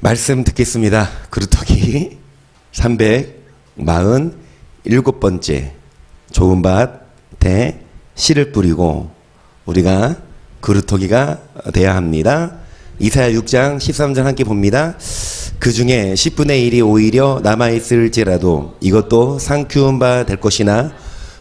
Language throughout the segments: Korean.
말씀 듣겠습니다. 그루터기 347번째 좋은 밭에 씨를 뿌리고 우리가 그루터기가 돼야 합니다. 이사야 6장 13절 함께 봅니다. 그 중에 10분의 1이 오히려 남아있을지라도 이것도 상 키운 바 될 것이나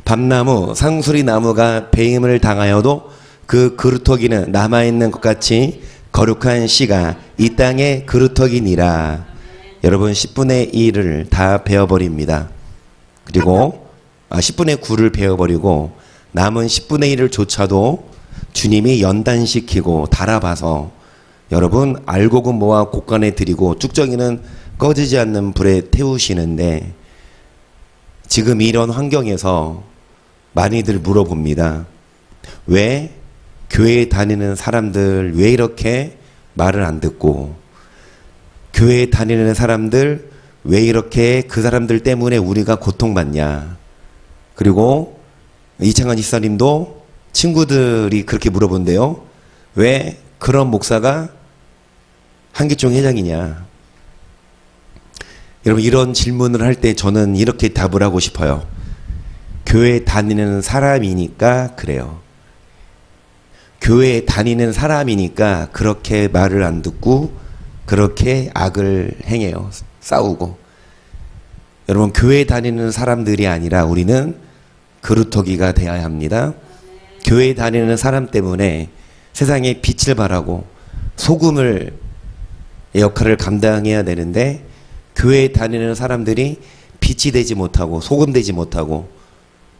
밤나무 상수리 나무가 배임을 당하여도 그 그루터기는 남아있는 것 같이 거룩한 씨가 이 땅의 그루터기니라. 여러분 10분의 1을 다 베어버립니다. 그리고 10분의 9를 베어버리고 남은 10분의 1을 조차도 주님이 연단시키고 달아봐서 여러분 알곡은 모아 곳간에 드리고 쭉정이는 꺼지지 않는 불에 태우시는데, 지금 이런 환경에서 많이들 물어봅니다. 왜 교회에 다니는 사람들 왜 이렇게 말을 안 듣고, 교회에 다니는 사람들 왜 이렇게 그 사람들 때문에 우리가 고통받냐. 그리고 이창환 집사님도 친구들이 그렇게 물어본대요. 왜 그런 목사가 한기총 회장이냐. 여러분 이런 질문을 할 때 저는 이렇게 답을 하고 싶어요. 교회에 다니는 사람이니까 그래요. 교회에 다니는 사람이니까 그렇게 말을 안 듣고 그렇게 악을 행해요. 싸우고. 여러분 교회에 다니는 사람들이 아니라 우리는 그루터기가 되어야 합니다. 교회에 다니는 사람 때문에 세상에 빛을 발하고 소금을 역할을 감당해야 되는데, 교회에 다니는 사람들이 빛이 되지 못하고 소금 되지 못하고,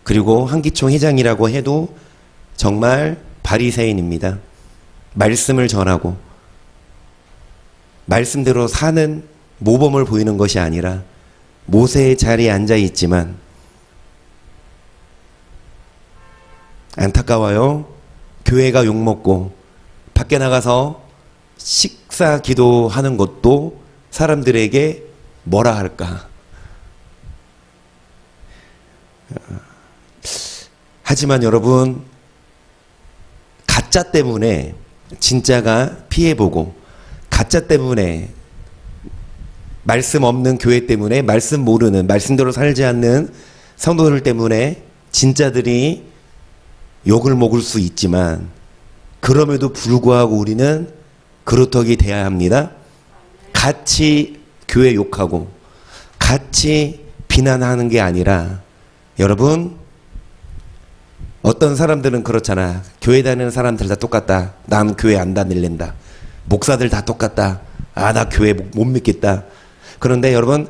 그리고 한기총 회장이라고 해도 정말 바리새인입니다. 말씀을 전하고 말씀대로 사는 모범을 보이는 것이 아니라 모세의 자리에 앉아 있지만, 안타까워요. 교회가 욕먹고 밖에 나가서 식사 기도하는 것도 사람들에게 뭐라 할까. 하지만 여러분 가짜 때문에 진짜가 피해보고, 가짜 때문에 말씀 없는 교회 때문에 말씀 모르는 말씀대로 살지 않는 성도들 때문에 진짜들이 욕을 먹을 수 있지만, 그럼에도 불구하고 우리는 그루터기 돼야 합니다. 같이 교회 욕하고 같이 비난하는 게 아니라, 여러분 어떤 사람들은 그렇잖아. 교회 다니는 사람들 다 똑같다. 난 교회 안 다닐랜다. 목사들 다 똑같다. 나 교회 못 믿겠다. 그런데 여러분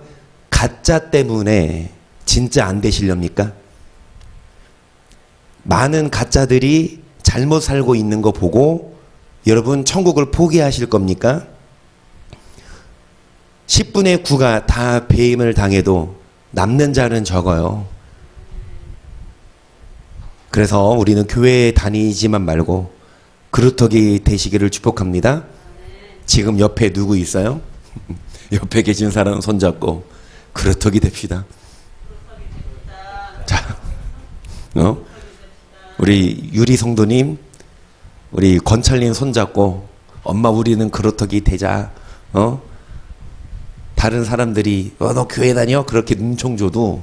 가짜 때문에 진짜 안 되시렵니까? 많은 가짜들이 잘못 살고 있는 거 보고 여러분 천국을 포기하실 겁니까? 10분의 9가 다 배임을 당해도 남는 자는 적어요. 그래서 우리는 교회에 다니지만 말고 그루터기 되시기를 축복합니다. 지금 옆에 누구 있어요? 옆에 계신 사람 손잡고 그루터기 됩시다. 자, 우리 유리 성도님, 우리 권찰님 손잡고 엄마 우리는 그루터기 되자. 다른 사람들이 너 교회 다녀? 그렇게 눈총 줘도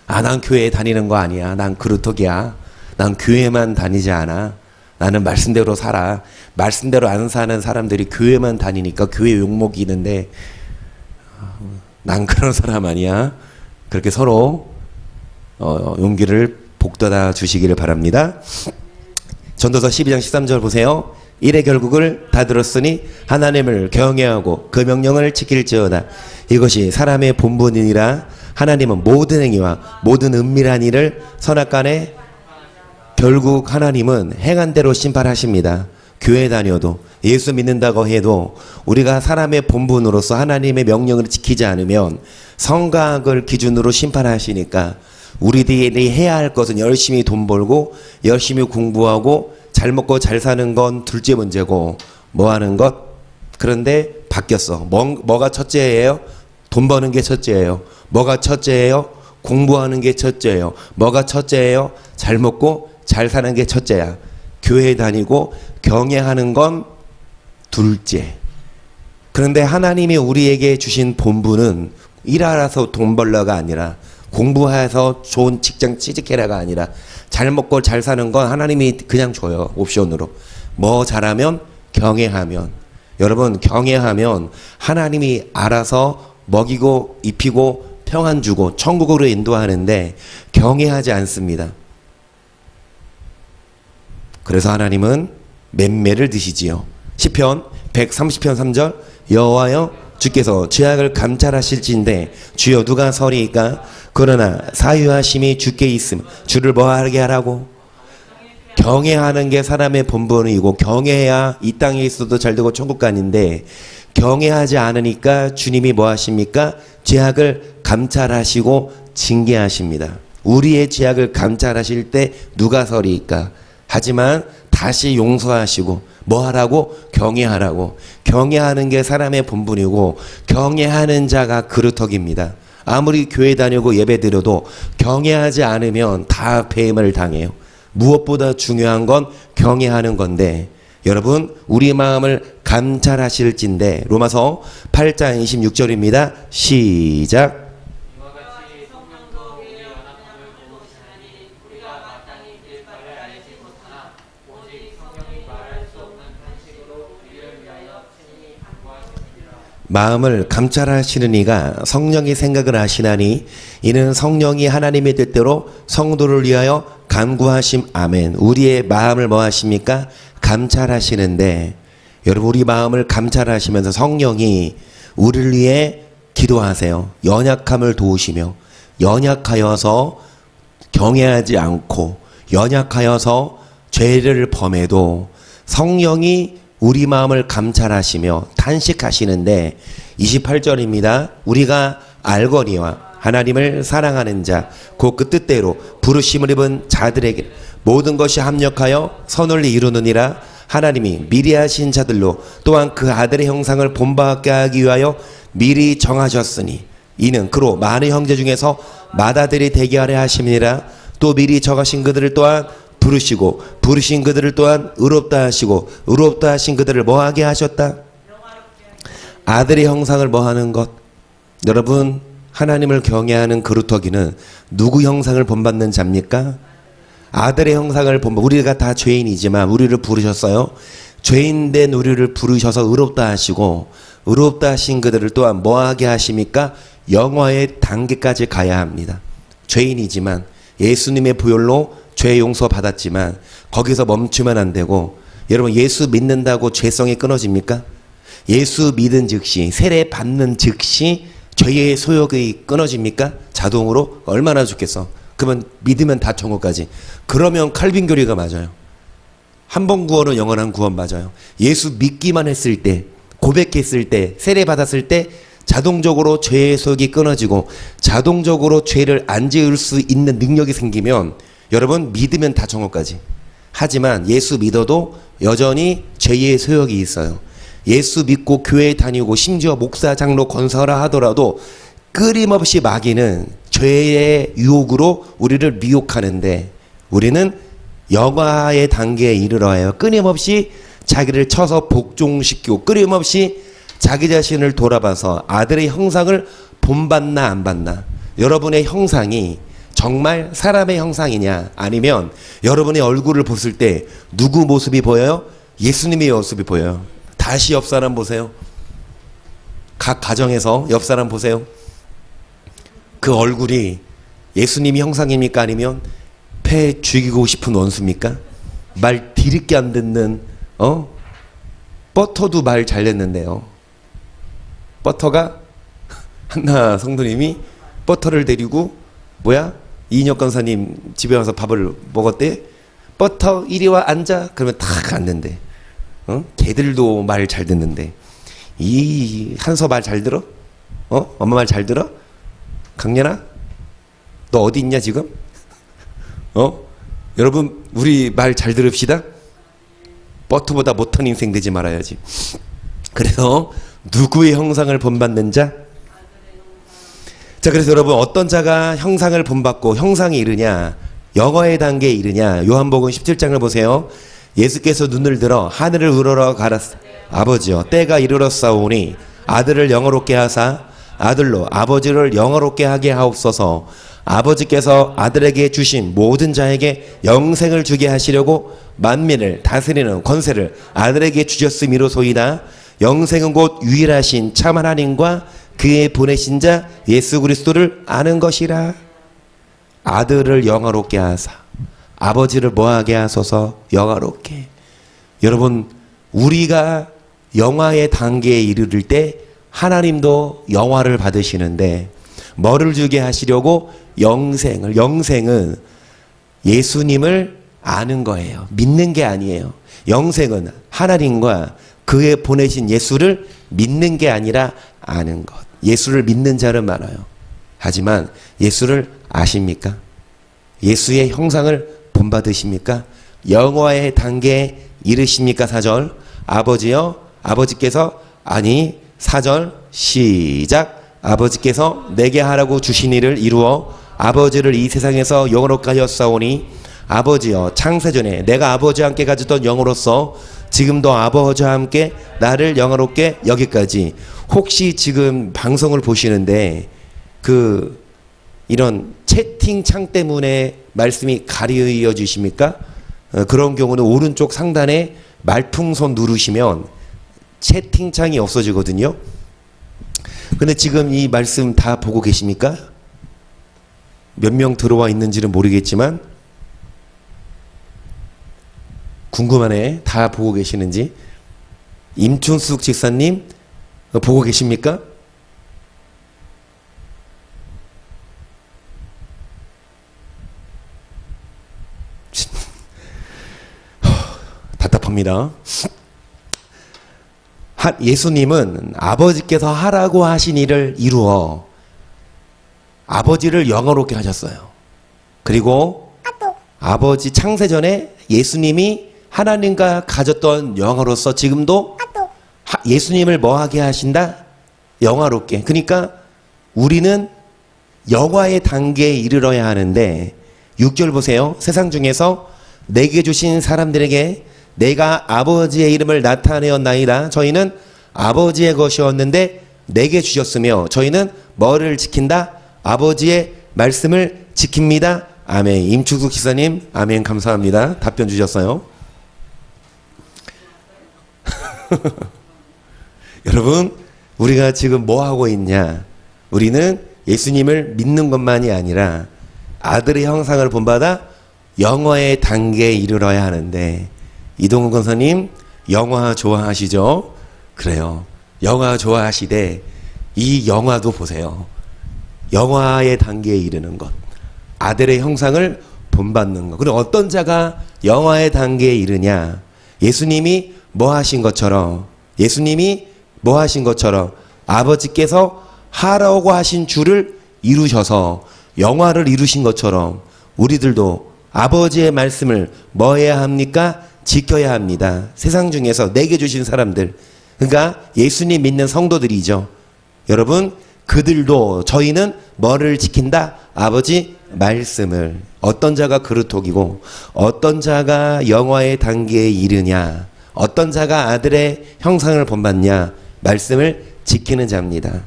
난 교회에 다니는 거 아니야. 난 그루터기야. 난 교회만 다니지 않아. 나는 말씀대로 살아. 말씀대로 안 사는 사람들이 교회만 다니니까 교회 욕먹이는데 난 그런 사람 아니야. 그렇게 서로 용기를 북돋아 주시기를 바랍니다. 전도서 12장 13절 보세요. 일의 결국을 다 들었으니 하나님을 경외하고 그 명령을 지킬지어다. 이것이 사람의 본분이니라. 하나님은 모든 행위와 모든 은밀한 일을 선악간에, 결국 하나님은 행한 대로 심판하십니다. 교회 다녀도 예수 믿는다고 해도 우리가 사람의 본분으로서 하나님의 명령을 지키지 않으면 성각을 기준으로 심판하시니까, 우리들이 해야 할 것은 열심히 돈 벌고 열심히 공부하고 잘 먹고 잘 사는 건 둘째 문제고, 뭐 하는 것? 그런데 바뀌었어. 뭐가 첫째예요? 돈 버는 게 첫째예요. 뭐가 첫째예요? 공부하는 게 첫째예요. 뭐가 첫째예요? 잘 먹고 잘 사는 게 첫째야. 교회 다니고 경외하는 건 둘째. 그런데 하나님이 우리에게 주신 본분은 일하라서 돈 벌러가 아니라, 공부해서 좋은 직장 취직해라가 아니라, 잘 먹고 잘 사는 건 하나님이 그냥 줘요. 옵션으로. 뭐 잘하면, 경외하면. 여러분, 경외하면 하나님이 알아서 먹이고 입히고 평안 주고 천국으로 인도하는데, 경외하지 않습니다. 그래서 하나님은 맴매를 드시지요. 시편 130편 3절, 여호와여 주께서 죄악을 감찰하실진데 주여 누가 서리이까? 그러나 사유하심이 주께 있음 주를 뭐하게 하라고? 경외하는 게 사람의 본분이고, 경외해야 이 땅에 있어도 잘 되고 천국 가는데, 경외하지 않으니까 주님이 뭐 하십니까? 죄악을 감찰하시고 징계하십니다. 우리의 죄악을 감찰하실 때 누가 서리이까? 하지만 다시 용서하시고 뭐 하라고? 경외하라고. 경외하는 게 사람의 본분이고, 경외하는 자가 그루터기입니다. 아무리 교회 다니고 예배 드려도 경외하지 않으면 다 배임을 당해요. 무엇보다 중요한 건 경외하는 건데, 여러분, 우리 마음을 감찰하실진데, 로마서 8장 26절입니다. 시작. 마음을 감찰하시는 이가 성령이 생각을 하시나니 이는 성령이 하나님의 뜻대로 성도를 위하여 간구하심. 아멘. 우리의 마음을 뭐 하십니까? 감찰하시는데, 여러분, 우리 마음을 감찰하시면서 성령이 우리를 위해 기도하세요. 연약함을 도우시며, 연약하여서 경외하지 않고, 연약하여서 죄를 범해도 성령이 우리 마음을 감찰하시며 탄식하시는데, 28절입니다. 우리가 알거니와 하나님을 사랑하는 자 곧 그 뜻대로 부르심을 입은 자들에게 모든 것이 합력하여 선을 이루느니라. 하나님이 미리 하신 자들로 또한 그 아들의 형상을 본받게 하기 위하여 미리 정하셨으니 이는 그로 많은 형제 중에서 맏아들이 되게 하려 하심이니라. 또 미리 정하신 그들을 또한 부르시고 부르신 그들을 또한 의롭다 하시고 의롭다 하신 그들을 뭐하게 하셨다? 아들의 형상을 뭐하는 것. 여러분, 하나님을 경외하는 그루터기는 누구 형상을 본받는 자입니까? 아들의 형상을 본받. 우리가 다 죄인이지만 우리를 부르셨어요. 죄인된 우리를 부르셔서 의롭다 하시고 의롭다 하신 그들을 또한 뭐하게 하십니까? 영화의 단계까지 가야 합니다. 죄인이지만 예수님의 보혈로 죄 용서 받았지만 거기서 멈추면 안 되고, 여러분, 예수 믿는다고 죄성이 끊어집니까? 예수 믿은 즉시, 세례 받는 즉시 죄의 소욕이 끊어집니까? 자동으로? 얼마나 좋겠어. 그러면 믿으면 다 천국까지. 그러면 칼빈 교리가 맞아요. 한 번 구원은 영원한 구원 맞아요. 예수 믿기만 했을 때, 고백했을 때, 세례 받았을 때 자동적으로 죄의 소욕이 끊어지고 자동적으로 죄를 안 지을 수 있는 능력이 생기면, 여러분, 믿으면 다 천국까지. 하지만 예수 믿어도 여전히 죄의 소욕이 있어요. 예수 믿고 교회 다니고 심지어 목사, 장로, 권사라 하더라도 끊임없이 마귀는 죄의 유혹으로 우리를 미혹하는데, 우리는 영화의 단계에 이르러 해요. 끊임없이 자기를 쳐서 복종시키고 끊임없이 자기 자신을 돌아봐서 아들의 형상을 본받나 안 받나. 여러분의 형상이 정말 사람의 형상이냐, 아니면 여러분의 얼굴을 봤을 때 누구 모습이 보여요? 예수님의 모습이 보여요. 다시 옆 사람 보세요. 각 가정에서 옆 사람 보세요. 그 얼굴이 예수님이 형상입니까? 아니면 패 죽이고 싶은 원수입니까? 말 뒤늦게 안 듣는, 버터도 말 잘 냈는데요. 버터가 한나 성도님이 버터를 데리고 이인혁 권사님 집에 와서 밥을 먹었대. 버터 이리 와 앉아. 그러면 탁 앉는데. 걔들도 말 잘 듣는데 이 한서 말 잘 들어? 엄마 말 잘 들어? 강렬아, 너 어디 있냐 지금? 여러분, 우리 말 잘 들읍시다. 버터보다 못한 인생 되지 말아야지. 그래서 누구의 형상을 본받는 자? 자, 그래서 여러분, 어떤 자가 형상을 본받고 형상이 이르냐, 영어의 단계에 이르냐. 요한복음 17장을 보세요. 예수께서 눈을 들어 하늘을 우러러 가라. 아버지여, 때가 이르렀사오니 아들을 영화롭게 하사 아들로 아버지를 영화롭게 하게 하옵소서. 아버지께서 아들에게 주신 모든 자에게 영생을 주게 하시려고 만민을 다스리는 권세를 아들에게 주셨음이로소이다. 영생은 곧 유일하신 참 하나님과 그의 보내신 자 예수 그리스도를 아는 것이라. 아들을 영화롭게 하사 아버지를 뭐하게 하소서. 영화롭게. 여러분, 우리가 영화의 단계에 이르를 때 하나님도 영화를 받으시는데 뭐를 주게 하시려고? 영생을. 영생은 예수님을 아는 거예요. 믿는 게 아니에요. 영생은 하나님과 그의 보내신 예수를 믿는 게 아니라 아는 것. 예수를 믿는 자는 많아요. 하지만 예수를 아십니까? 예수의 형상을 본받으십니까? 영화의 단계에 이르십니까? 4절. 아버지여, 아버지께서, 아니 4절 시작. 아버지께서 내게 하라고 주신 일을 이루어 아버지를 이 세상에서 영원롭게 하였사오니 아버지여, 창세전에 내가 아버지와 함께 가졌던 영으로서 지금도 아버지와 함께 나를 영화롭게 여기까지. 혹시 지금 방송을 보시는데 이런 채팅창 때문에 말씀이 가려져 주십니까? 그런 경우는 오른쪽 상단에 말풍선 누르시면 채팅창이 없어지거든요. 근데 지금 이 말씀 다 보고 계십니까? 몇 명 들어와 있는지는 모르겠지만 궁금하네. 다 보고 계시는지. 임춘숙 집사님 보고 계십니까? 답답합니다. 예수님은 아버지께서 하라고 하신 일을 이루어 아버지를 영화롭게 하셨어요. 그리고 아버지 창세전에 예수님이 하나님과 가졌던 영화로서 지금도 예수님을 뭐하게 하신다? 영화롭게. 그러니까 우리는 영화의 단계에 이르러야 하는데 6절 보세요. 세상 중에서 내게 주신 사람들에게 내가 아버지의 이름을 나타내었나이다. 저희는 아버지의 것이었는데 내게 주셨으며 저희는 뭐를 지킨다? 아버지의 말씀을 지킵니다. 아멘. 임충숙 기사님, 아멘. 감사합니다. 답변 주셨어요. 여러분, 우리가 지금 뭐 하고 있냐? 우리는 예수님을 믿는 것만이 아니라 아들의 형상을 본받아 영화의 단계에 이르러야 하는데, 이동훈 권사님 영화 좋아하시죠? 그래요. 영화 좋아하시되 이 영화도 보세요. 영화의 단계에 이르는 것, 아들의 형상을 본받는 것. 그럼 어떤 자가 영화의 단계에 이르냐? 예수님이 뭐 하신 것처럼, 예수님이 뭐 하신 것처럼 아버지께서 하라고 하신 줄을 이루셔서 영화를 이루신 것처럼 우리들도 아버지의 말씀을 뭐 해야 합니까? 지켜야 합니다. 세상 중에서 내게 주신 사람들, 그러니까 예수님 믿는 성도들이죠. 여러분, 그들도, 저희는 뭐를 지킨다? 아버지 말씀을. 어떤 자가 그루터기고 어떤 자가 영화의 단계에 이르냐, 어떤 자가 아들의 형상을 본받냐? 말씀을 지키는 자입니다.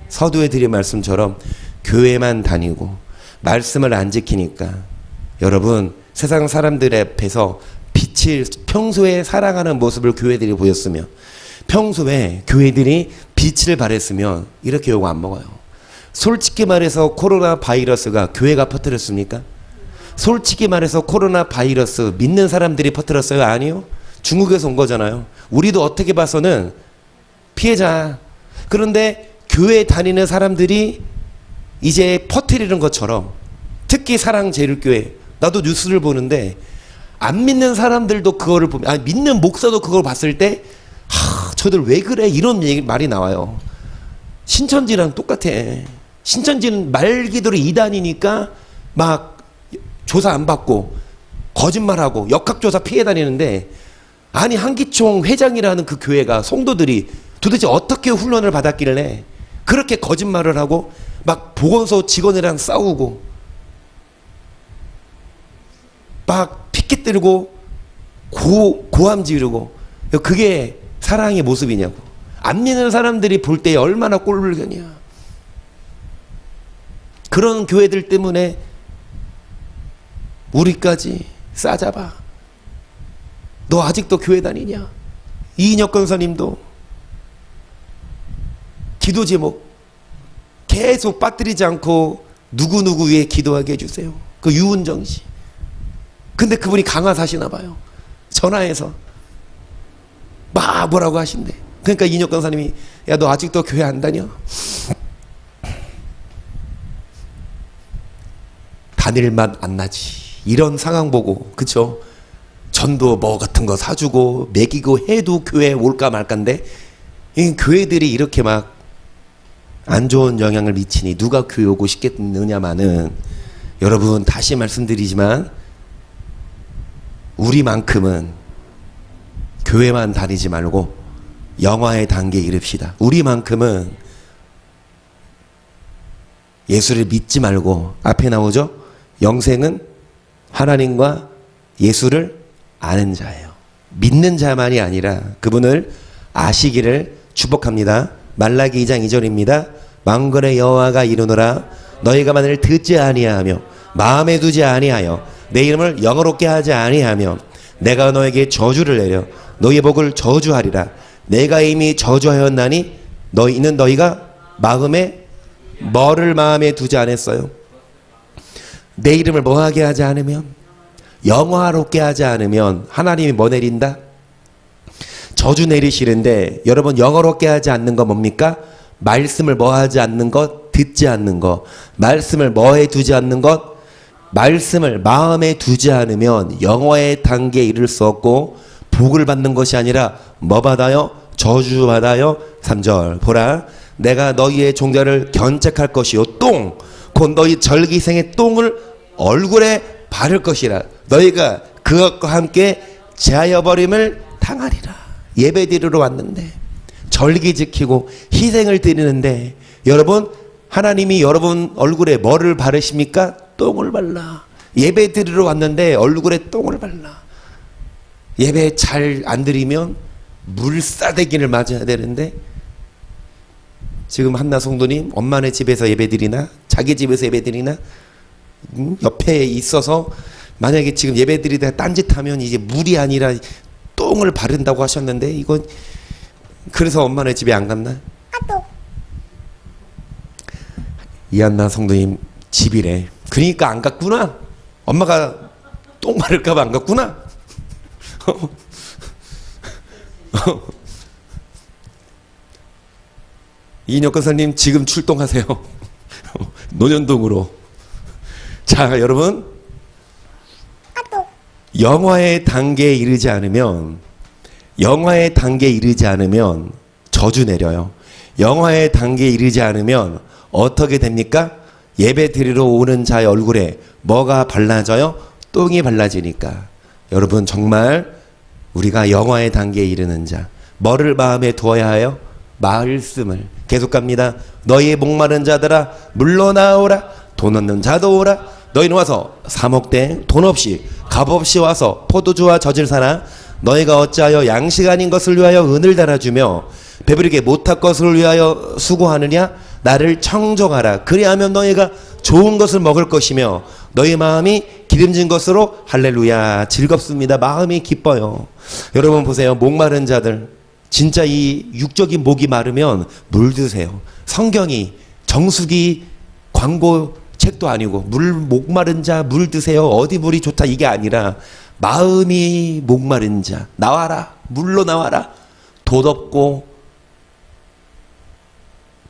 서두에 드린 말씀처럼 교회만 다니고 말씀을 안 지키니까 여러분, 세상 사람들 앞에서 빛을 평소에 살아가는 모습을 교회들이 보였으면, 평소에 교회들이 빛을 발했으면 이렇게 욕 안 먹어요. 솔직히 말해서 코로나 바이러스가 교회가 퍼뜨렸습니까? 솔직히 말해서 코로나 바이러스 믿는 사람들이 퍼뜨렸어요? 아니요. 중국에서 온 거잖아요. 우리도 어떻게 봐서는 피해자. 그런데 교회 다니는 사람들이 이제 퍼뜨리는 것처럼, 특히 사랑제일교회, 나도 뉴스를 보는데 안 믿는 사람들도 그거를 보면, 아니 믿는 목사도 그걸 봤을 때 저들 왜 그래? 이런 말이 나와요. 신천지랑 똑같아. 신천지는 말 그대로 이단이니까 막 조사 안 받고 거짓말하고 역학조사 피해 다니는데, 아니 한기총 회장이라는 그 교회가 성도들이 도대체 어떻게 훈련을 받았길래 그렇게 거짓말을 하고 막 보건소 직원이랑 싸우고 막 피켓 들고 고함 지르고, 그게 사랑의 모습이냐고. 안 믿는 사람들이 볼 때 얼마나 꼴불견이야. 그런 교회들 때문에 우리까지 싸잡아. 너 아직도 교회 다니냐? 이인혁 권사님도 기도 제목 계속 빠뜨리지 않고 누구누구 위해 기도하게 해주세요. 그 유은정 씨. 근데 그분이 강화 사시나 봐요. 전화해서 막 뭐라고 하신대. 그러니까 이인혁 권사님이 야, 너 아직도 교회 안 다녀? 다닐 맛 안 나지. 이런 상황 보고, 그쵸? 전도 뭐 같은 거 사주고 먹이고 해도 교회 올까 말까인데, 이 교회들이 이렇게 막 안 좋은 영향을 미치니 누가 교회 오고 싶겠느냐마는, 여러분 다시 말씀드리지만 우리만큼은 교회만 다니지 말고 영화의 단계에 이릅시다. 우리만큼은 예수를 믿지 말고, 앞에 나오죠? 영생은 하나님과 예수를 아는 자예요. 믿는 자만이 아니라 그분을 아시기를 축복합니다. 말라기 2장 2절입니다. 만군의 여호와가 이르노라 너희가 만일 듣지 아니하며 마음에 두지 아니하여 내 이름을 영어롭게 하지 아니하며 내가 너에게 저주를 내려 너희의 복을 저주하리라. 내가 이미 저주하였나니 너희는 너희가 마음에 뭐를 마음에 두지 않았어요? 내 이름을 뭐하게 하지 않으면, 영화롭게 하지 않으면 하나님이 뭐 내린다? 저주 내리시는데, 여러분 영어롭게 하지 않는 거 뭡니까? 말씀을 뭐 하지 않는 것? 듣지 않는 것. 말씀을 뭐에 두지 않는 것? 말씀을 마음에 두지 않으면 영어의 단계에 이를 수 없고 복을 받는 것이 아니라 뭐 받아요? 저주 받아요. 3절 보라 내가 너희의 종자를 견책할 것이요 똥 곧 너희 절기생의 똥을 얼굴에 바를 것이라. 너희가 그것과 함께 제하여버림을 당하리라. 예배드리러 왔는데, 절기 지키고 희생을 드리는데, 여러분 하나님이 여러분 얼굴에 뭐를 바르십니까? 똥을 발라. 예배드리러 왔는데 얼굴에 똥을 발라. 예배 잘 안 드리면 물싸대기를 맞아야 되는데, 지금 한나 성도님 엄마네 집에서 예배드리나 자기 집에서 예배드리나, 옆에 있어서 만약에 지금 예배드리다 딴짓하면 이제 물이 아니라 똥을 바른다고 하셨는데, 이건 그래서 엄마네 집에 안 갔나? 이한나 성도님 집이래. 그러니까 안 갔구나. 엄마가 똥 바를까봐 안 갔구나. 이인혁 권사님 지금 출동하세요. 논현동으로. 자, 여러분 영화의 단계에 이르지 않으면, 영화의 단계에 이르지 않으면 저주 내려요. 영화의 단계에 이르지 않으면 어떻게 됩니까? 예배 드리러 오는 자의 얼굴에 뭐가 발라져요? 똥이 발라지니까. 여러분 정말 우리가 영화의 단계에 이르는 자, 뭐를 마음에 두어야 해요? 말씀을. 계속 갑니다. 너희 목마른 자들아 물러나오라. 돈 없는 자도 오라. 너희는 와서 사 먹되 돈 없이 값 없이 와서 포도주와 젖을 사나. 너희가 어찌하여 양식 아닌 것을 위하여 은을 달아주며 배부르게 못할 것을 위하여 수고하느냐? 나를 청종하라. 그리하면 너희가 좋은 것을 먹을 것이며 너희 마음이 기름진 것으로 할렐루야 즐겁습니다. 마음이 기뻐요. 여러분 보세요. 목마른 자들, 진짜 이 육적인 목이 마르면 물 드세요. 성경이 정수기 광고 책도 아니고 목마른 자 물 드세요. 어디 물이 좋다 이게 아니라 마음이 목마른 자 나와라. 물로 나와라. 돈 없고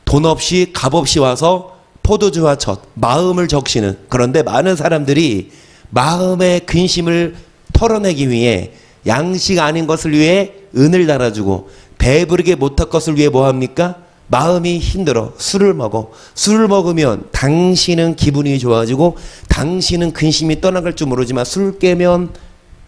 돈 없이 값 없이 와서 포도주와 젖, 마음을 적시는. 그런데 많은 사람들이 마음의 근심을 털어내기 위해 양식 아닌 것을 위해 은을 달아주고 배부르게 못할 것을 위해 뭐합니까? 마음이 힘들어 술을 먹어. 술을 먹으면 당신은 기분이 좋아지고 당신은 근심이 떠나갈 줄 모르지만 술 깨면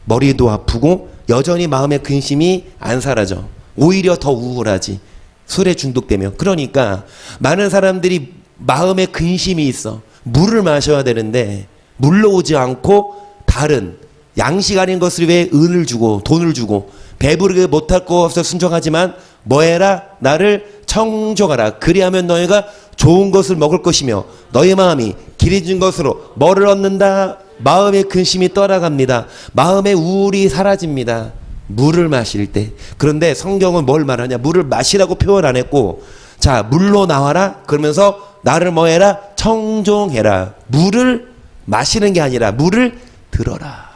머리도 아프고 여전히 마음의 근심이 안 사라져. 오히려 더 우울하지. 술에 중독되면. 그러니까 많은 사람들이 마음에 근심이 있어. 물을 마셔야 되는데 물러오지 않고 다른 양식 아닌 것을 위해 은을 주고 돈을 주고 배부르게 못할 거 없어 순종하지만 뭐해라? 나를 청종하라. 그리하면 너희가 좋은 것을 먹을 것이며 너희 마음이 길해진 것으로 뭐를 얻는다? 마음의 근심이 떠나갑니다. 마음의 우울이 사라집니다. 물을 마실 때. 그런데 성경은 뭘 말하냐? 물을 마시라고 표현 안 했고, 자, 물로 나와라. 그러면서 나를 뭐해라? 청종해라. 물을 마시는 게 아니라 물을 들어라.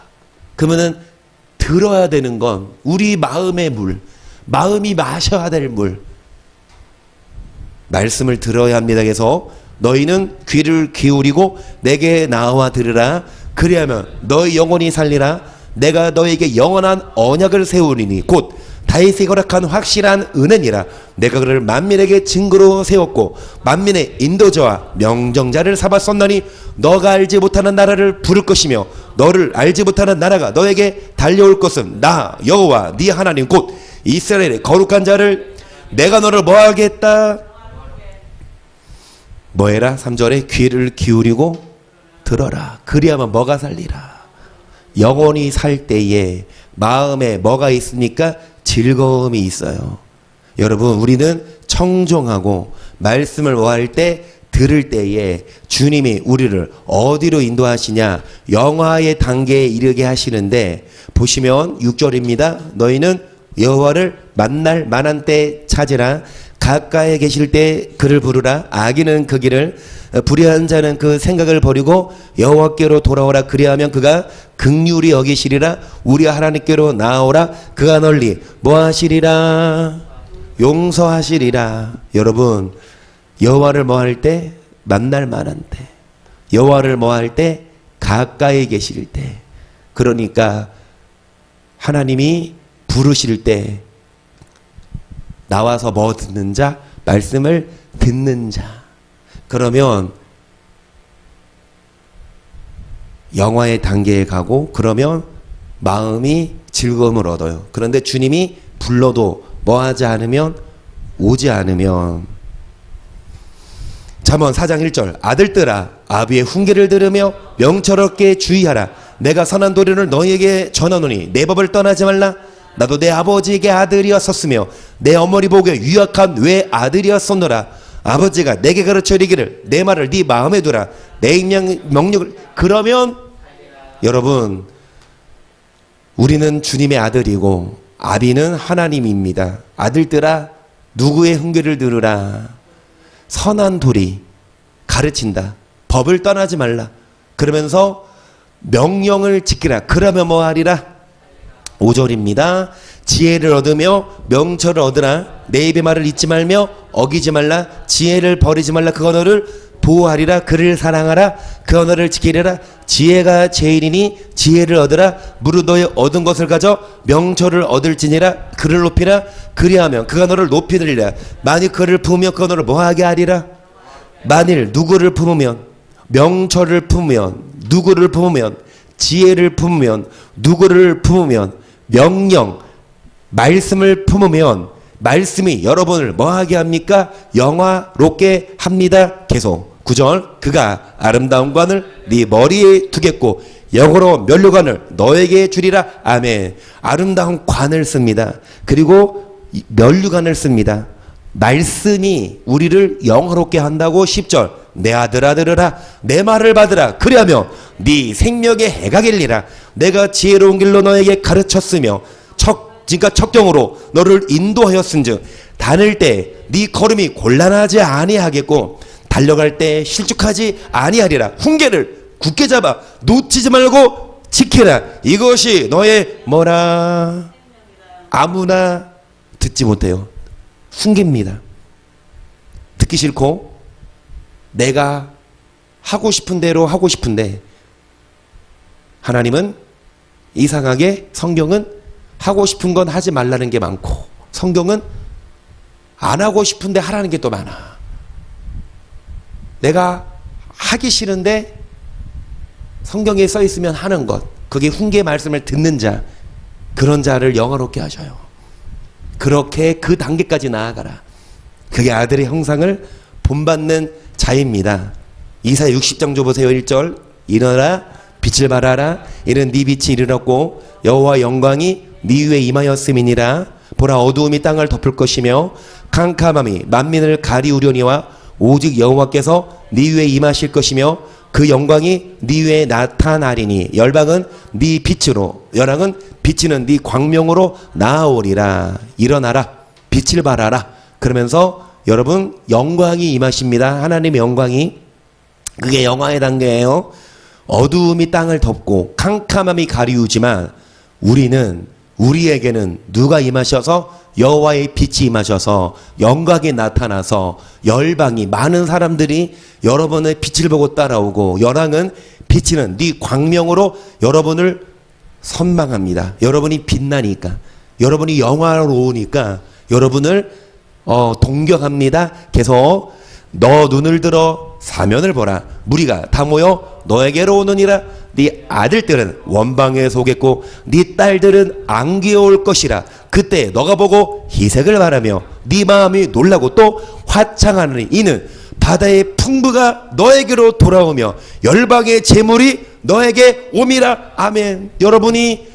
그러면은 들어야 되는 건 우리 마음의 물, 마음이 마셔야 될 물, 말씀을 들어야 합니다. 그래서 너희는 귀를 기울이고 내게 나와 들으라. 그리하면 너희 영혼이 살리라. 내가 너에게 영원한 언약을 세우리니 곧 다윗이 허락한 확실한 은혜니라. 내가 그를 만민에게 증거로 세웠고 만민의 인도자와 명정자를 삼았었나니 너가 알지 못하는 나라를 부를 것이며 너를 알지 못하는 나라가 너에게 달려올 것은 나 여호와 네 하나님 곧 이스라엘의 거룩한 자를 내가 너를 뭐하게 했다? 뭐해라? 3절에 귀를 기울이고 들어라. 그리하면 뭐가 살리라. 영혼이 살 때에 마음에 뭐가 있습니까? 즐거움이 있어요. 여러분, 우리는 청종하고 말씀을 뭐할 때, 들을 때에 주님이 우리를 어디로 인도하시냐? 영화의 단계에 이르게 하시는데, 보시면 6절입니다. 너희는 여호와를 만날 만한 때 찾으라. 가까이 계실 때 그를 부르라. 악인은 그 길을, 불의한 자는 그 생각을 버리고 여호와께로 돌아오라. 그리하면 그가 긍휼히 여기시리라. 우리 하나님께로 나오라. 그가 널리 뭐하시리라? 용서하시리라. 여러분, 여호와를 뭐할 때? 만날 만한 때. 여호와를 뭐할 때? 가까이 계실 때. 그러니까 하나님이 부르실 때 나와서 뭐 듣는 자? 말씀을 듣는 자. 그러면 영화의 단계에 가고 그러면 마음이 즐거움을 얻어요. 그런데 주님이 불러도 뭐하지 않으면, 오지 않으면, 잠언 4장 1절 아들들아 아비의 훈계를 들으며 명철없게 주의하라. 내가 선한 도리를 너희에게 전하노니 내 법을 떠나지 말라. 나도 내 아버지에게 아들이었었으며 내 어머니 보기에 유약한 외 아들이었었노라. 아버지가 내게 가르쳐 이르기를 내 말을 네 마음에 두라. 내 명령을. 그러면 여러분, 우리는 주님의 아들이고 아비는 하나님입니다. 아들들아 누구의 훈계를 들으라. 선한 도리 가르친다. 법을 떠나지 말라. 그러면서 명령을 지키라. 그러면 뭐하리라? 5절입니다. 지혜를 얻으며 명철을 얻으라. 내 입의 말을 잊지 말며 어기지 말라. 지혜를 버리지 말라. 그 언어를 보호하리라. 그를 사랑하라. 그 언어를 지키리라. 지혜가 제일이니 지혜를 얻으라. 무릇 너의 얻은 것을 가져 명철을 얻을지니라. 그를 높이라. 그리하면 그가 너를 높이 들리라. 만일 그를 품으면 그 언어를 뭐하게 하리라. 만일 누구를 품으면, 명철을 품으면, 누구를 품으면, 지혜를 품으면, 누구를 품으면, 명령, 말씀을 품으면 말씀이 여러분을 뭐하게 합니까? 영화롭게 합니다. 계속 9절 그가 아름다운 관을 네 머리에 두겠고 영어로 면류관을 너에게 주리라. 아멘. 아름다운 관을 씁니다. 그리고 면류관을 씁니다. 말씀이 우리를 영화롭게 한다고. 10절 내 아들아 들으라. 내 말을 받으라. 그리하면 네 생명의 해가 길리라. 내가 지혜로운 길로 너에게 가르쳤으며 그러니까 척경으로 너를 인도하였은즉 다닐 때 네 걸음이 곤란하지 아니하겠고 달려갈 때 실족하지 아니하리라. 훈계를 굳게 잡아 놓치지 말고 지키라. 이것이 너의 뭐라. 아무나 듣지 못해요. 훈계입니다. 듣기 싫고 내가 하고 싶은 대로 하고 싶은데 하나님은 이상하게 성경은 하고 싶은 건 하지 말라는 게 많고 성경은 안 하고 싶은데 하라는 게 또 많아. 내가 하기 싫은데 성경에 써 있으면 하는 것, 그게 훈계 말씀을 듣는 자, 그런 자를 영화롭게 하셔요. 그렇게 그 단계까지 나아가라. 그게 아들의 형상을 본받는 자입니다. 이사야 60장 줘 보세요. 1절 일어나라 빛을 발하라. 이는 네 빛이 이르렀고 여호와 영광이 네 위에 임하였음이니라. 보라 어두움이 땅을 덮을 것이며 캄캄함이 만민을 가리우려니와 오직 여호와께서 네 위에 임하실 것이며 그 영광이 네 위에 나타나리니 열방은 네 빛으로 열왕은 비치는 네 광명으로 나아오리라. 일어나라 빛을 발하라. 그러면서 여러분 영광이 임하십니다. 하나님의 영광이. 그게 영광의 단계예요. 어두움이 땅을 덮고 캄캄함이 가리우지만 우리에게는 누가 임하셔서 여호와의 빛이 임하셔서 영광이 나타나서 열방이 많은 사람들이 여러분의 빛을 보고 따라오고 열왕은 비치는 네 광명으로 여러분을 선망합니다. 여러분이 빛나니까 여러분이 영화로우니까 여러분을 동경합니다. 계속 너 눈을 들어 사면을 보라. 무리가 다 모여 너에게로 오느니라. 네 아들들은 원방에 속겠고 네 딸들은 안개에 올 것이라. 그때 너가 보고 희색을 바라며 네 마음이 놀라고 또 화창하느니 이는 바다의 풍부가 너에게로 돌아오며 열방의 재물이 너에게 오미라. 아멘. 여러분이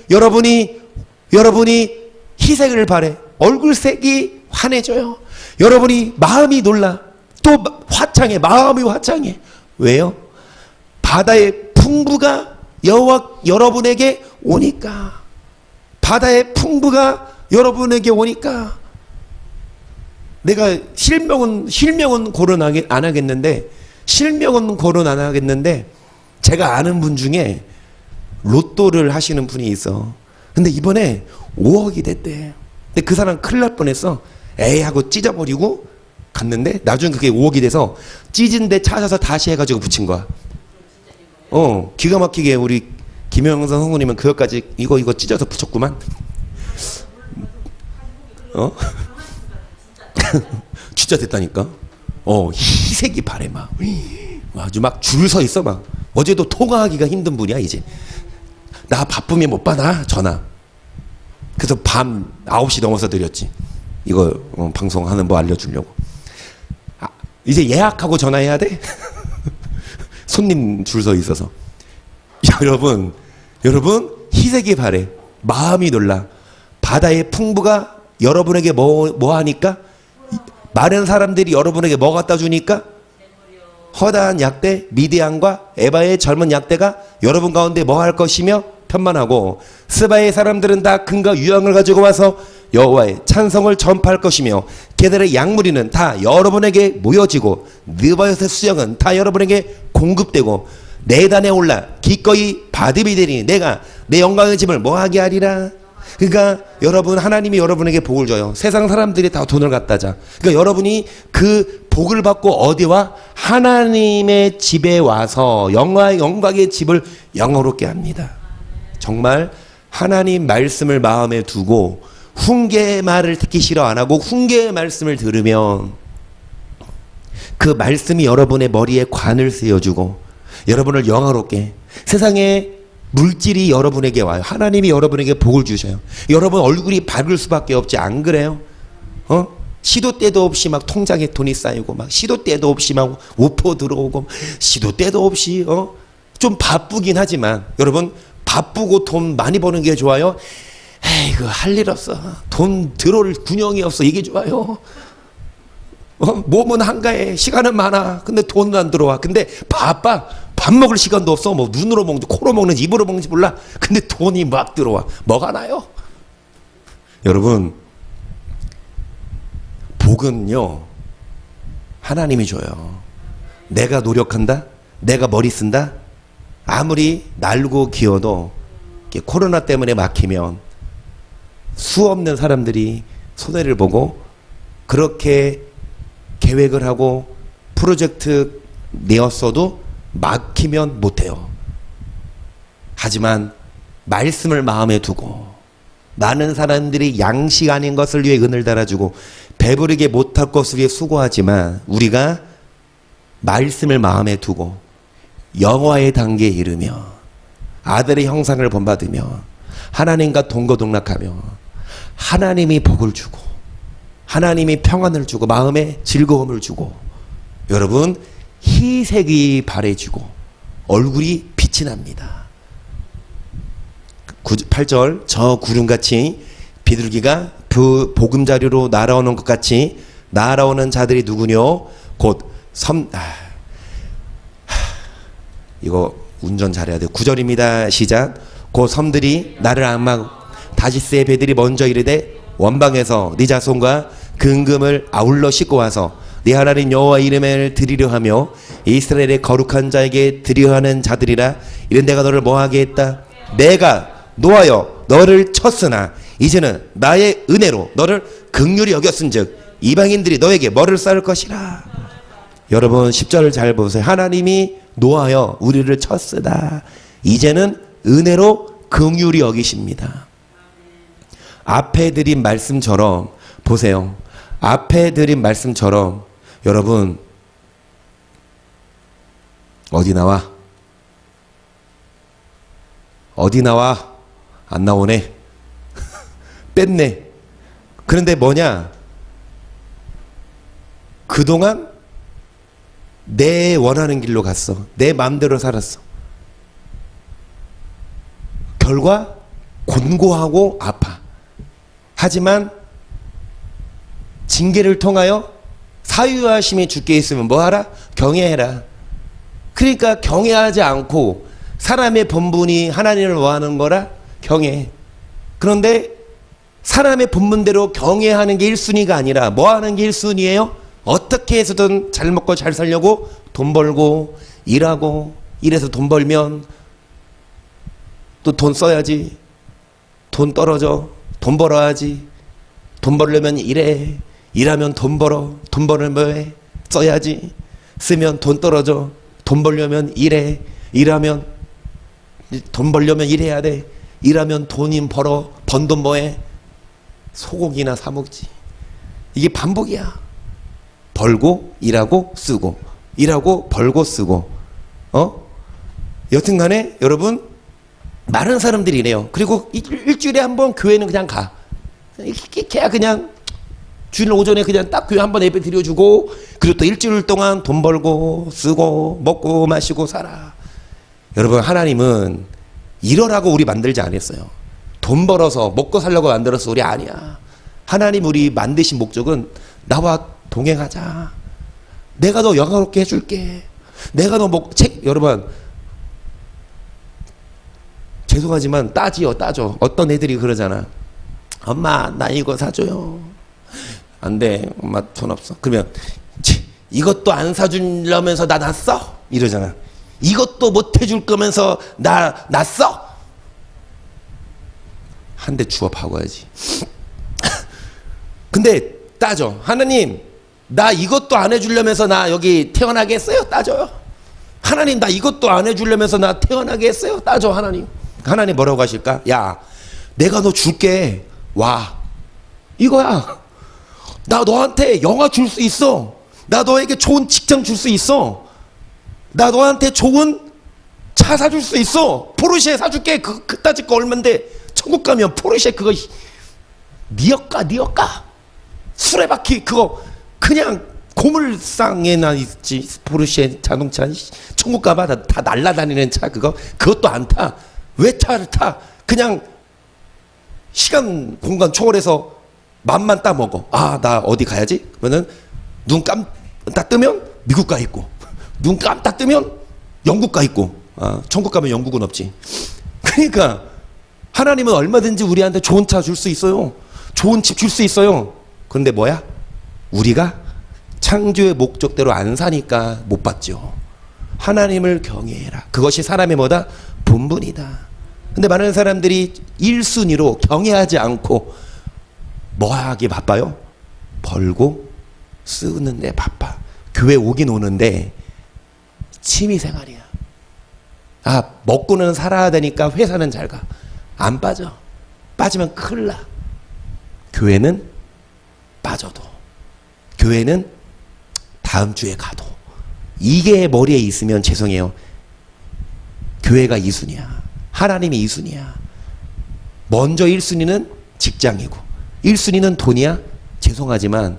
희색을 바래. 얼굴색이 환해져요. 여러분이 마음이 놀라. 또 화창해. 마음이 화창해. 왜요? 바다의 풍부가 여러분에게 오니까. 바다의 풍부가 여러분에게 오니까. 내가 실명은 거론 안 하겠는데 제가 아는 분 중에 로또를 하시는 분이 있어. 근데 이번에 5억이 됐대. 근데 그 사람 큰일 날 뻔했어. 에이 하고 찢어버리고 갔는데 나중에 그게 5억이 돼서 찢은 데 찾아서 다시 해가지고 붙인 거야. 기가 막히게 우리 김영선 성우님은 그것까지 이거 찢어서 붙였구만. 진짜 됐다니까. 희색이 바래 막. 아주 막 줄 서 있어 막. 어제도 통화하기가 힘든 분이야 이제. 나 바쁘면 못 받아 전화. 그래서 밤 9시 넘어서 드렸지. 이거 방송하는 거 알려주려고. 이제 예약하고 전화해야 돼? 손님 줄 서 있어서. 여러분 희색이 바래. 마음이 놀라. 바다의 풍부가 여러분에게 뭐 하니까? 많은 사람들이 여러분에게 뭐 갖다 주니까? 허다한 약대 미디안과 에바의 젊은 약대가 여러분 가운데 뭐 할 것이며 편만하고 스바의 사람들은 다 금과 유황을 가지고 와서 여호와의 찬성을 전파할 것이며 걔들의 양무리는 다 여러분에게 모여지고 느바요의 수령은 다 여러분에게 공급되고 내단에 올라 기꺼이 받음이 되니 내가 내 영광의 짐을 뭐하게 하리라. 그러니까 여러분 하나님이 여러분에게 복을 줘요. 세상 사람들이 다 돈을 갖다 자. 그러니까 여러분이 그 복을 받고 어디와 하나님의 집에 와서 영광의 집을 영화롭게 합니다. 정말 하나님 말씀을 마음에 두고 훈계의 말을 듣기 싫어 안 하고 훈계의 말씀을 들으면 그 말씀이 여러분의 머리에 관을 세워주고 여러분을 영화롭게. 세상에 물질이 여러분에게 와요. 하나님이 여러분에게 복을 주셔요. 여러분 얼굴이 밝을 수밖에 없지. 안 그래요? 시도 때도 없이 막 통장에 돈이 쌓이고 막 시도 때도 없이 막 오퍼 들어오고 시도 때도 없이 좀 바쁘긴 하지만 여러분 바쁘고 돈 많이 버는 게 좋아요? 에이 그 할 일 없어. 돈 들어올 군형이 없어. 이게 좋아요. 몸은 한가해. 시간은 많아. 근데 돈은 안 들어와. 근데 바빠. 밥 먹을 시간도 없어. 뭐 눈으로 먹는지 코로 먹는지 입으로 먹는지 몰라. 근데 돈이 막 들어와. 뭐가 나요? 여러분 복은요 하나님이 줘요. 내가 노력한다? 내가 머리 쓴다? 아무리 날고 기어도 코로나 때문에 막히면 수 없는 사람들이 손해를 보고 그렇게 계획을 하고 프로젝트 내었어도 막히면 못해요. 하지만 말씀을 마음에 두고 많은 사람들이 양식 아닌 것을 위해 은을 달아주고 배부르게 못할 것을 위해 수고하지만 우리가 말씀을 마음에 두고 영화의 단계에 이르며 아들의 형상을 본받으며 하나님과 동거동락하며 하나님이 복을 주고 하나님이 평안을 주고 마음에 즐거움을 주고 여러분 희색이 바래지고 얼굴이 빛이 납니다. 8절 저 구름같이 비둘기가 보금자리로 날아오는 것 같이 날아오는 자들이 누구뇨? 곧 이거 운전 잘해야 돼요. 9절입니다. 시작. 곧 섬들이 나를 악망 다시스의 배들이 먼저 이르되 원방에서 네 자손과 근금을 아울러 싣고 와서 네 하나님 여호와 이름을 드리려 하며 이스라엘의 거룩한 자에게 드리려 하는 자들이라. 이런 내가 너를 뭐하게 했다? 내가 노하여 너를 쳤으나 이제는 나의 은혜로 너를 긍휼히 여겼은즉 이방인들이 너에게 뭐를 쌓을 것이라. 여러분 10절을 잘 보세요. 하나님이 노하여 우리를 쳤으나 이제는 은혜로 긍휼히 여기십니다. 앞에 드린 말씀처럼 보세요. 앞에 드린 말씀처럼 여러분 어디 나와? 어디 나와? 안 나오네. 뺐네. 그런데 뭐냐? 그동안 내 원하는 길로 갔어. 내 마음대로 살았어. 결과 곤고하고 아파. 하지만 징계를 통하여 사유하심이 주께 있으면 뭐하라? 경외해라. 그러니까 경외하지 않고 사람의 본분이 하나님을 뭐하는 거라? 경외해. 그런데 사람의 본분대로 경외하는 게 1순위가 아니라 뭐하는 게 1순위예요? 어떻게 해서든 잘 먹고 잘 살려고 돈 벌고 일하고 일해서 돈 벌면 또 돈 써야지. 돈 떨어져. 돈 벌어야지. 돈 벌려면 일해. 일하면 돈 벌어. 돈 벌면 뭐해? 써야지. 쓰면 돈 떨어져. 돈 벌려면 일해. 일하면 돈 벌려면 일해야 돼. 일하면 돈이 벌어. 번 돈 뭐해? 소고기나 사 먹지. 이게 반복이야. 벌고 일하고 쓰고 일하고 벌고 쓰고. 여튼간에 여러분 많은 사람들이 이래요. 그리고 일주일에 한 번 교회는 그냥 가. 걔야 그냥 주일 오전에 그냥 딱 교회 한 번 예배 드려주고 그리고 또 일주일 동안 돈 벌고 쓰고 먹고 마시고 살아. 여러분 하나님은 이러라고 우리 만들지 않았어요. 돈 벌어서 먹고 살려고 만들었어. 우리 아니야. 하나님 우리 만드신 목적은 나와 동행하자. 내가 너 영화롭게 해줄게. 내가 너 여러분 죄송하지만 따져. 어떤 애들이 그러잖아. 엄마 나 이거 사줘요. 안 돼. 엄마 돈 없어. 그러면 이것도 안 사주려면서 나 났어? 이러잖아. 이것도 못 해줄 거면서 나 났어? 한 대 주워 박아야지. 근데 따져. 하나님 나 이것도 안 해주려면서 나 여기 태어나게 했어요? 따져요. 하나님 나 이것도 안 해주려면서 나 태어나게 했어요? 따져. 하나님 뭐라고 하실까? 야 내가 너 줄게. 와 이거야. 나 너한테 영화 줄 수 있어. 나 너에게 좋은 직장 줄 수 있어. 나 너한테 좋은 차 사줄 수 있어. 포르쉐 사줄게. 그따지 거 얼만데. 천국 가면 포르쉐 그거 니엇가 수레바퀴 그거 그냥 고물상에나 있지. 포르쉐 자동차 천국 가봐 다 날라다니는 차 그것도 안 타. 왜 차를 타? 그냥 시간 공간 초월해서 맘만 따먹어. 아 나 어디 가야지? 그러면은 눈 깜딱 뜨면 미국 가 있고 눈 깜딱 뜨면 영국 가 있고. 천국 가면 영국은 없지. 그러니까 하나님은 얼마든지 우리한테 좋은 차 줄 수 있어요. 좋은 집 줄 수 있어요. 그런데 뭐야? 우리가 창조의 목적대로 안 사니까 못 받죠. 하나님을 경외해라. 그것이 사람의 뭐다? 본분이다. 근데 많은 사람들이 1순위로 경외하지 않고 뭐 하기 바빠요? 벌고 쓰는데 바빠. 교회 오긴 오는데 취미생활이야. 먹고는 살아야 되니까 회사는 잘 가. 안 빠져. 빠지면 큰일 나. 교회는 빠져도 교회는 다음 주에 가도 이게 머리에 있으면 죄송해요. 교회가 2순위야. 하나님이 2순위야. 먼저 1순위는 직장이고 1순위는 돈이야. 죄송하지만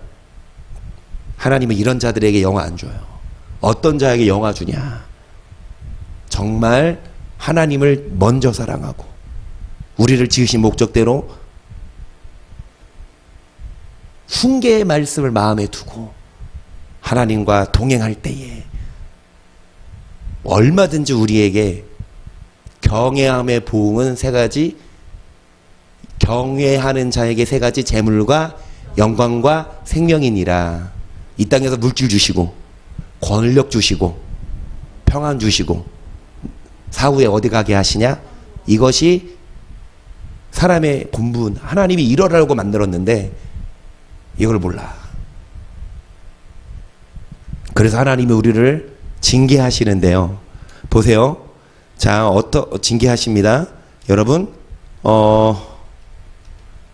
하나님은 이런 자들에게 영화 안 줘요. 어떤 자에게 영화 주냐? 정말 하나님을 먼저 사랑하고 우리를 지으신 목적대로 훈계의 말씀을 마음에 두고 하나님과 동행할 때에 얼마든지 우리에게 경외함의 보응은 세 가지, 경외하는 자에게 세 가지, 재물과 영광과 생명이니라. 이 땅에서 물질 주시고 권력 주시고 평안 주시고 사후에 어디 가게 하시냐? 이것이 사람의 본분, 하나님이 이러라고 만들었는데 이걸 몰라. 그래서 하나님이 우리를 징계하시는데요. 보세요. 자, 징계하십니다. 여러분,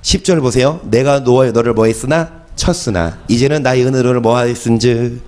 10절 보세요. 내가 너를 뭐 했으나? 쳤으나 이제는 나의 은혜를 뭐 하였은즉.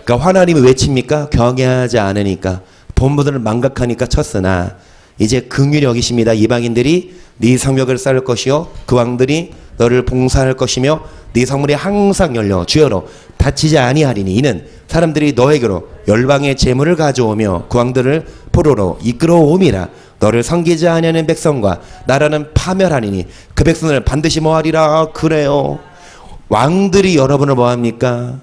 그러니까 하나님이 왜 칩니까? 경외하지 않으니까, 본분을 망각하니까 쳤으나 이제 긍휼히 여기십니다. 이방인들이 네 성벽을 쌓을 것이요 그 왕들이 너를 봉사할 것이며 네 성문이 항상 열려 주여로 닫히지 아니하리니 이는 사람들이 너에게로 열방의 재물을 가져오며 그 왕들을 포로로 이끌어오미라. 너를 섬기지 아니하는 백성과 나라는 파멸하리니 그 백성을 반드시 뭐하리라. 그래요. 왕들이 여러분을 뭐합니까?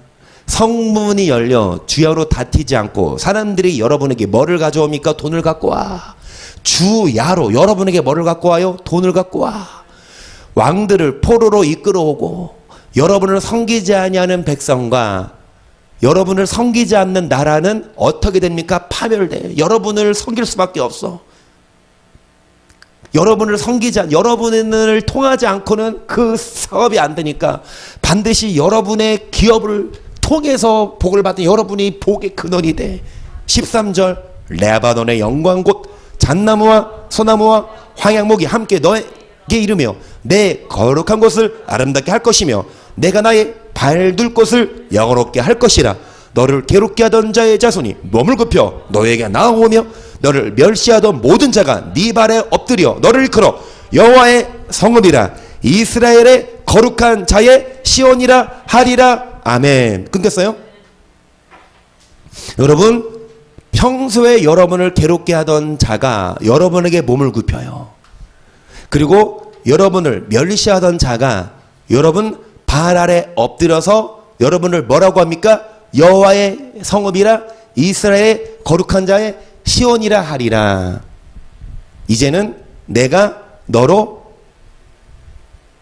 성문이 열려 주야로 다투지 않고 사람들이 여러분에게 뭐를 가져옵니까? 돈을 갖고 와. 주야로 여러분에게 뭐를 갖고 와요? 돈을 갖고 와. 왕들을 포로로 이끌어오고 여러분을 섬기지 아니하는 백성과 여러분을 섬기지 않는 나라는 어떻게 됩니까? 파멸돼요. 여러분을 섬길 수밖에 없어. 여러분을 통하지 않고는 그 사업이 안 되니까 반드시 여러분의 기업을 통해서 복을 받은 여러분이 복의 근원이 돼. 13절 레바논의 영광 곧 잣나무와 소나무와 황양목이 함께 너에게 이르며 내 거룩한 곳을 아름답게 할 것이며 내가 나의 발둘 곳을 영원롭게 할 것이라. 너를 괴롭게 하던 자의 자손이 몸을 굽혀 너에게 나오며 너를 멸시하던 모든 자가 네 발에 엎드려 너를 이끌어 여호와의 성읍이라 이스라엘의 거룩한 자의 시온이라 하리라. 아멘. 끊겼어요? 여러분, 평소에 여러분을 괴롭게 하던 자가 여러분에게 몸을 굽혀요. 그리고 여러분을 멸시하던 자가 여러분 발 아래 엎드려서 여러분을 뭐라고 합니까? 여호와의 성읍이라 이스라엘의 거룩한 자의 시온이라 하리라. 이제는 내가 너로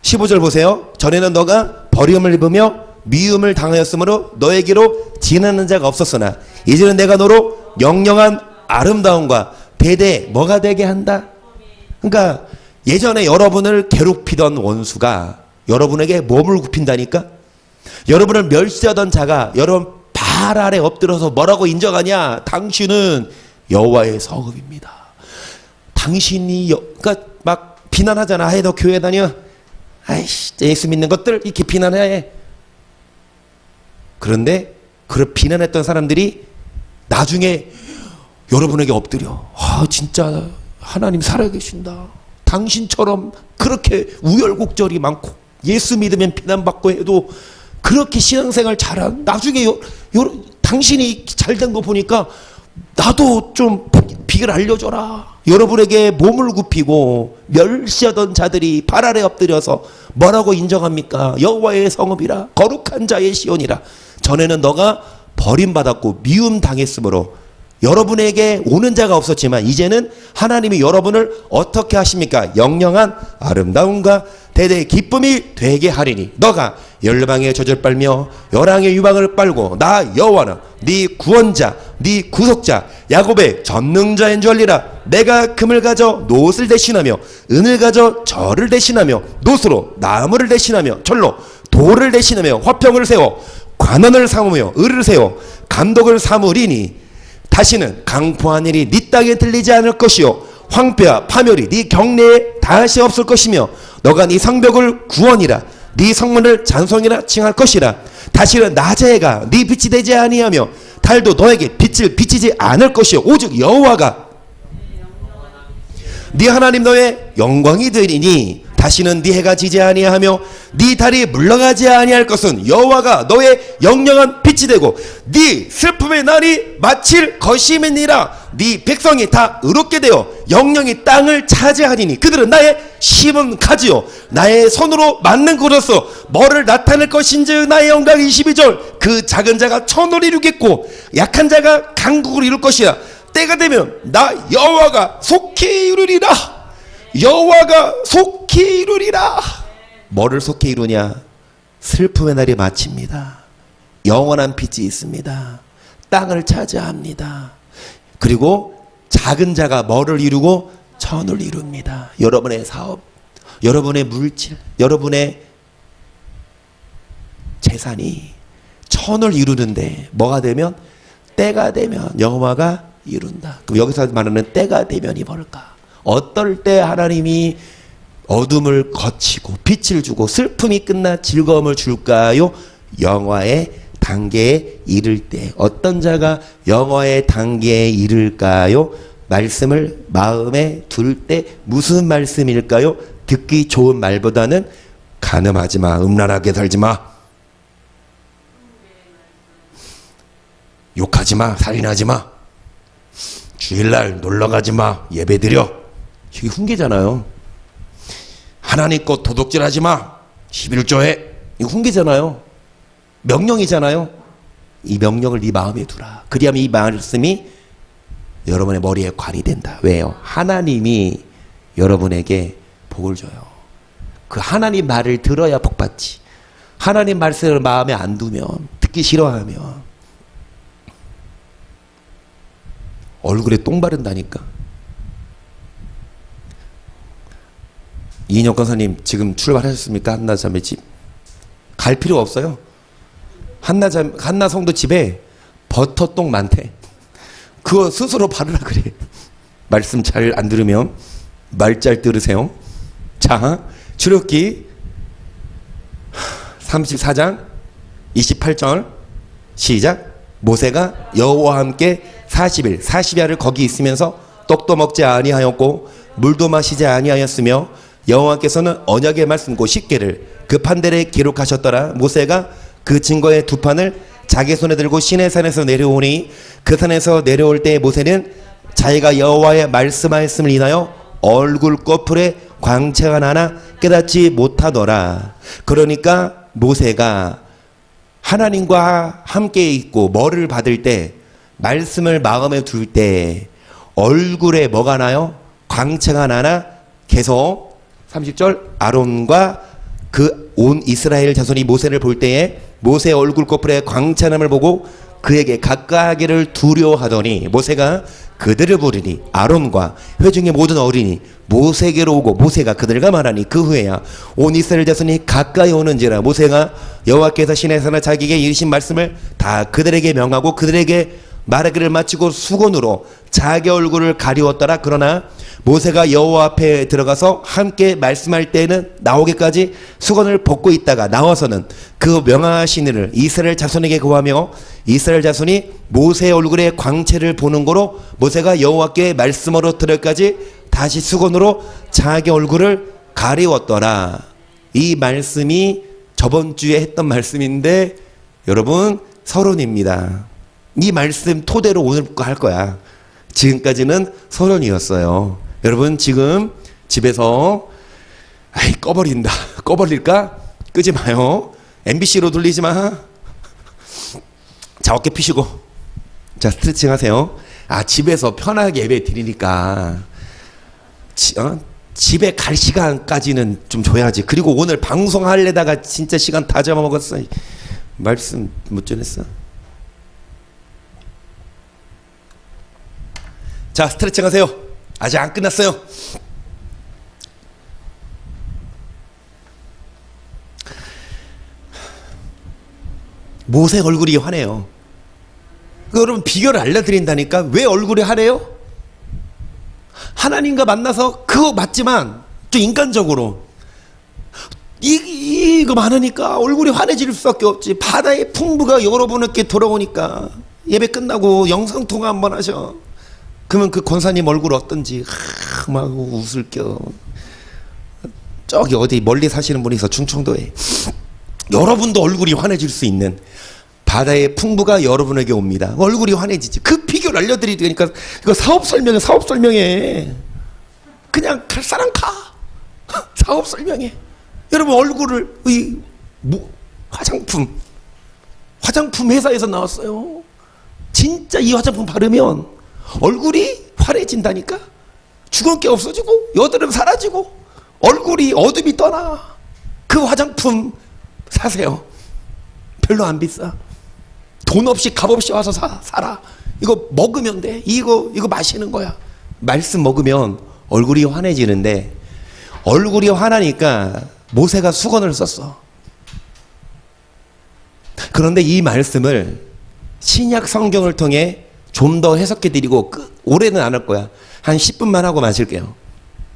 15절 보세요. 전에는 너가 버림을 입으며 미움을 당하였으므로 너에게로 지나는 자가 없었으나 이제는 내가 너로 영영한 아름다움과 대대 뭐가 되게 한다. 그러니까 예전에 여러분을 괴롭히던 원수가 여러분에게 몸을 굽힌다니까. 여러분을 멸시하던 자가 여러분 발 아래 엎드려서 뭐라고 인정하냐? 당신은 여호와의 성읍입니다. 당신이 그러니까 막 비난하잖아. 아이 너 교회 다녀. 아이씨 예수 믿는 것들 이렇게 비난해. 그런데 그 비난했던 사람들이 나중에 여러분에게 엎드려. 아 진짜 하나님 살아계신다. 당신처럼 그렇게 우열곡절이 많고 예수 믿으면 비난받고 해도 그렇게 신앙생활 잘한 나중에 당신이 잘된 거 보니까 나도 좀 비결 알려줘라. 여러분에게 몸을 굽히고 멸시하던 자들이 발 아래 엎드려서 뭐라고 인정합니까? 여호와의 성읍이라 거룩한 자의 시온이라. 전에는 너가 버림받았고 미움 당했으므로 여러분에게 오는 자가 없었지만 이제는 하나님이 여러분을 어떻게 하십니까? 영영한 아름다움과 대대의 기쁨이 되게 하리니 너가 열방의 젖을 빨며 열왕의 유방을 빨고 나 여호와는 네 구원자 네 구속자 야곱의 전능자인 줄 알리라. 내가 금을 가져 노옷을 대신하며 은을 가져 절을 대신하며 노수로 나무를 대신하며 절로 돌을 대신하며 화평을 세워 관원을 삼으며 을을 세워 감독을 삼으리니 다시는 강포한 일이 네 땅에 들리지 않을 것이요 황폐와 파멸이 네 경내에 다시 없을 것이며 너가 네 성벽을 구원이라 네 성문을 잔송이라 칭할 것이라. 다시는 낮의 해가 네 빛이 되지 아니하며 달도 너에게 빛을 비치지 않을 것이요 오직 여호와가 네 하나님 너의 영광이 되리니 다시는 네 해가 지지 아니하며 네 달이 물러가지 아니할 것은 여호와가 너의 영영한 빛이 되고 네 슬픔의 날이 마칠 것임이니라. 네 백성이 다 의롭게 되어 영영이 땅을 차지하리니 그들은 나의 심은 가지요 나의 손으로 만든 것으로서 뭐를 나타낼 것인지 나의 영광. 22절 그 작은 자가 천을 이루겠고 약한 자가 강국을 이룰 것이야. 때가 되면 나 여호와가 속히 이루리라. 여호와가 속히 이루리라. 뭐를 속히 이루냐? 슬픔의 날이 마칩니다. 영원한 빛이 있습니다. 땅을 차지합니다. 그리고 작은 자가 뭐를 이루고 천을 이룹니다. 여러분의 사업, 여러분의 물질, 여러분의 재산이 천을 이루는데 뭐가 되면? 때가 되면 여호와가 이룬다. 그럼 여기서 말하는 때가 되면이 뭘까? 어떨 때 하나님이 어둠을 거치고 빛을 주고 슬픔이 끝나 즐거움을 줄까요? 영화의 단계에 이를 때. 어떤 자가 영화의 단계에 이를까요? 말씀을 마음에 둘 때. 무슨 말씀일까요? 듣기 좋은 말보다는 간음하지 마, 음란하게 살지 마, 욕하지 마, 살인하지 마, 주일날 놀러가지 마, 예배드려. 이게 훈계잖아요. 하나님 것 도둑질하지 마, 11조해. 이거 훈계잖아요. 명령이잖아요. 이 명령을 네 마음에 두라. 그리하면 이 말씀이 여러분의 머리에 관이 된다. 왜요? 하나님이 여러분에게 복을 줘요. 그 하나님 말을 들어야 복 받지. 하나님 말씀을 마음에 안 두면, 듣기 싫어하면 얼굴에 똥 바른다니까. 이인영 권사님 지금 출발하셨습니까? 한나자매 집 갈 필요 없어요. 한나 성도 집에 버터똥 많대. 그거 스스로 바르라 그래. 말씀 잘 안 들으면 말 잘 들으세요. 자, 출애굽기 34장 28절 시작. 모세가 여호와와 함께 40야를 거기 있으면서 떡도 먹지 아니하였고 물도 마시지 아니하였으며 여호와께서는 언약의 말씀 곧 십계를 그 판들에 기록하셨더라. 모세가 그 증거의 두 판을 자기 손에 들고 시내산에서 내려오니 그 산에서 내려올 때 모세는 자기가 여호와의 말씀하였음을 인하여 얼굴 꺼풀에 광채가 나나 깨닫지 못하더라. 그러니까 모세가 하나님과 함께 있고 뭐를 받을 때, 말씀을 마음에 둘 때 얼굴에 뭐가 나요? 광채가 나나 계속 30절 아론과 그 온 이스라엘 자손이 모세를 볼 때에 모세의 얼굴 꺼풀에 광채남을 보고 그에게 가까이하기를 두려워하더니 모세가 그들을 부르니 아론과 회중의 모든 어린이 모세에게로 오고 모세가 그들과 말하니 그 후에야 온 이스라엘 자손이 가까이 오는지라. 모세가 여호와께서 시내산에 자기에게 이르신 말씀을 다 그들에게 명하고 그들에게 말하기를 마치고 수건으로 자기 얼굴을 가리웠더라. 그러나 모세가 여호와 앞에 들어가서 함께 말씀할 때에는 나오기까지 수건을 벗고 있다가 나와서는 그 명하신 일을 이스라엘 자손에게 고하며 이스라엘 자손이 모세의 얼굴에 광채를 보는 거로 모세가 여호와께 말씀으로 들을까지 다시 수건으로 자기 얼굴을 가리웠더라. 이 말씀이 저번 주에 했던 말씀인데 여러분 서론입니다. 이 말씀 토대로 오늘 거 할 거야. 지금까지는 서론이었어요. 여러분 지금 집에서 꺼버린다. 꺼버릴까? 끄지 마요. MBC로 돌리지 마. 자, 어깨 피시고. 자, 스트레칭 하세요. 집에서 편하게 예배 드리니까 집에 갈 시간까지는 좀 줘야지. 그리고 오늘 방송하려다가 진짜 시간 다 잡아먹었어. 말씀 못 전했어. 자, 스트레칭 하세요. 아직 안 끝났어요. 모세 얼굴이 환해요. 여러분 비결을 알려드린다니까. 왜 얼굴이 환해요? 하나님과 만나서 그거 맞지만 좀 인간적으로 이거 많으니까 얼굴이 환해질 수밖에 없지. 바다의 풍부가 여러분에게 돌아오니까 예배 끝나고 영상통화 한번 하셔. 그러면 그 권사님 얼굴 어떤지 막 웃을 겸 저기 어디 멀리 사시는 분이 있어. 충청도에. 여러분도 얼굴이 환해질 수 있는 바다의 풍부가 여러분에게 옵니다. 얼굴이 환해지지. 그 비결 비교를 알려드리니까 이거 사업 설명해. 그냥 갈 사람 가. 사업 설명해. 여러분 얼굴을 화장품 회사에서 나왔어요. 진짜 이 화장품 바르면 얼굴이 환해진다니까. 주근깨 없어지고 여드름 사라지고 얼굴이 어둠이 떠나. 그 화장품 사세요. 별로 안 비싸. 돈 없이 값 없이 와서 사라. 이거 먹으면 돼. 이거 마시는 거야. 말씀 먹으면 얼굴이 환해지는데, 얼굴이 환하니까 모세가 수건을 썼어. 그런데 이 말씀을 신약 성경을 통해 좀 더 해석해 드리고, 오래는 안 할 거야. 한 10분만 하고 마실게요.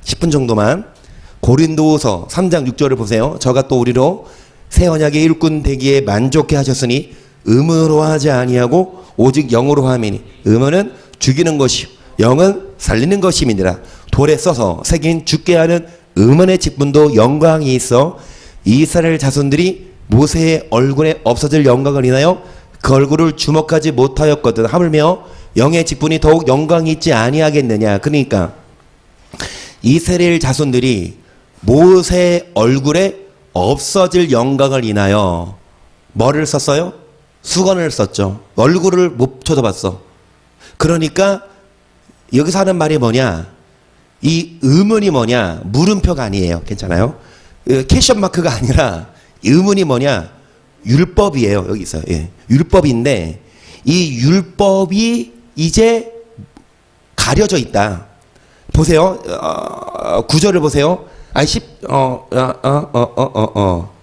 10분 정도만. 고린도후서 3장 6절을 보세요. 저가 또 우리로 새 언약의 일꾼 되기에 만족해 하셨으니 의문으로 하지 아니하고 오직 영으로 함이니, 의문은 죽이는 것이요 영은 살리는 것임이니라. 돌에 써서 새긴 죽게 하는 의문의 직분도 영광이 있어 이스라엘 자손들이 모세의 얼굴에 없어질 영광을 인하여 그 얼굴을 주목하지 못하였거든. 하물며 영의 직분이 더욱 영광이 있지 아니하겠느냐. 그러니까 이스라엘 자손들이 모세의 얼굴에 없어질 영광을 인하여 뭐를 썼어요? 수건을 썼죠. 얼굴을 못 쳐다봤어. 그러니까 여기서 하는 말이 뭐냐, 이 의문이 뭐냐, 물음표가 아니에요. 괜찮아요? 캐션 마크가 아니라 의문이 뭐냐, 율법이에요. 여기서. 예. 율법인데 이 율법이 이제 가려져 있다. 보세요. 9절을 보세요.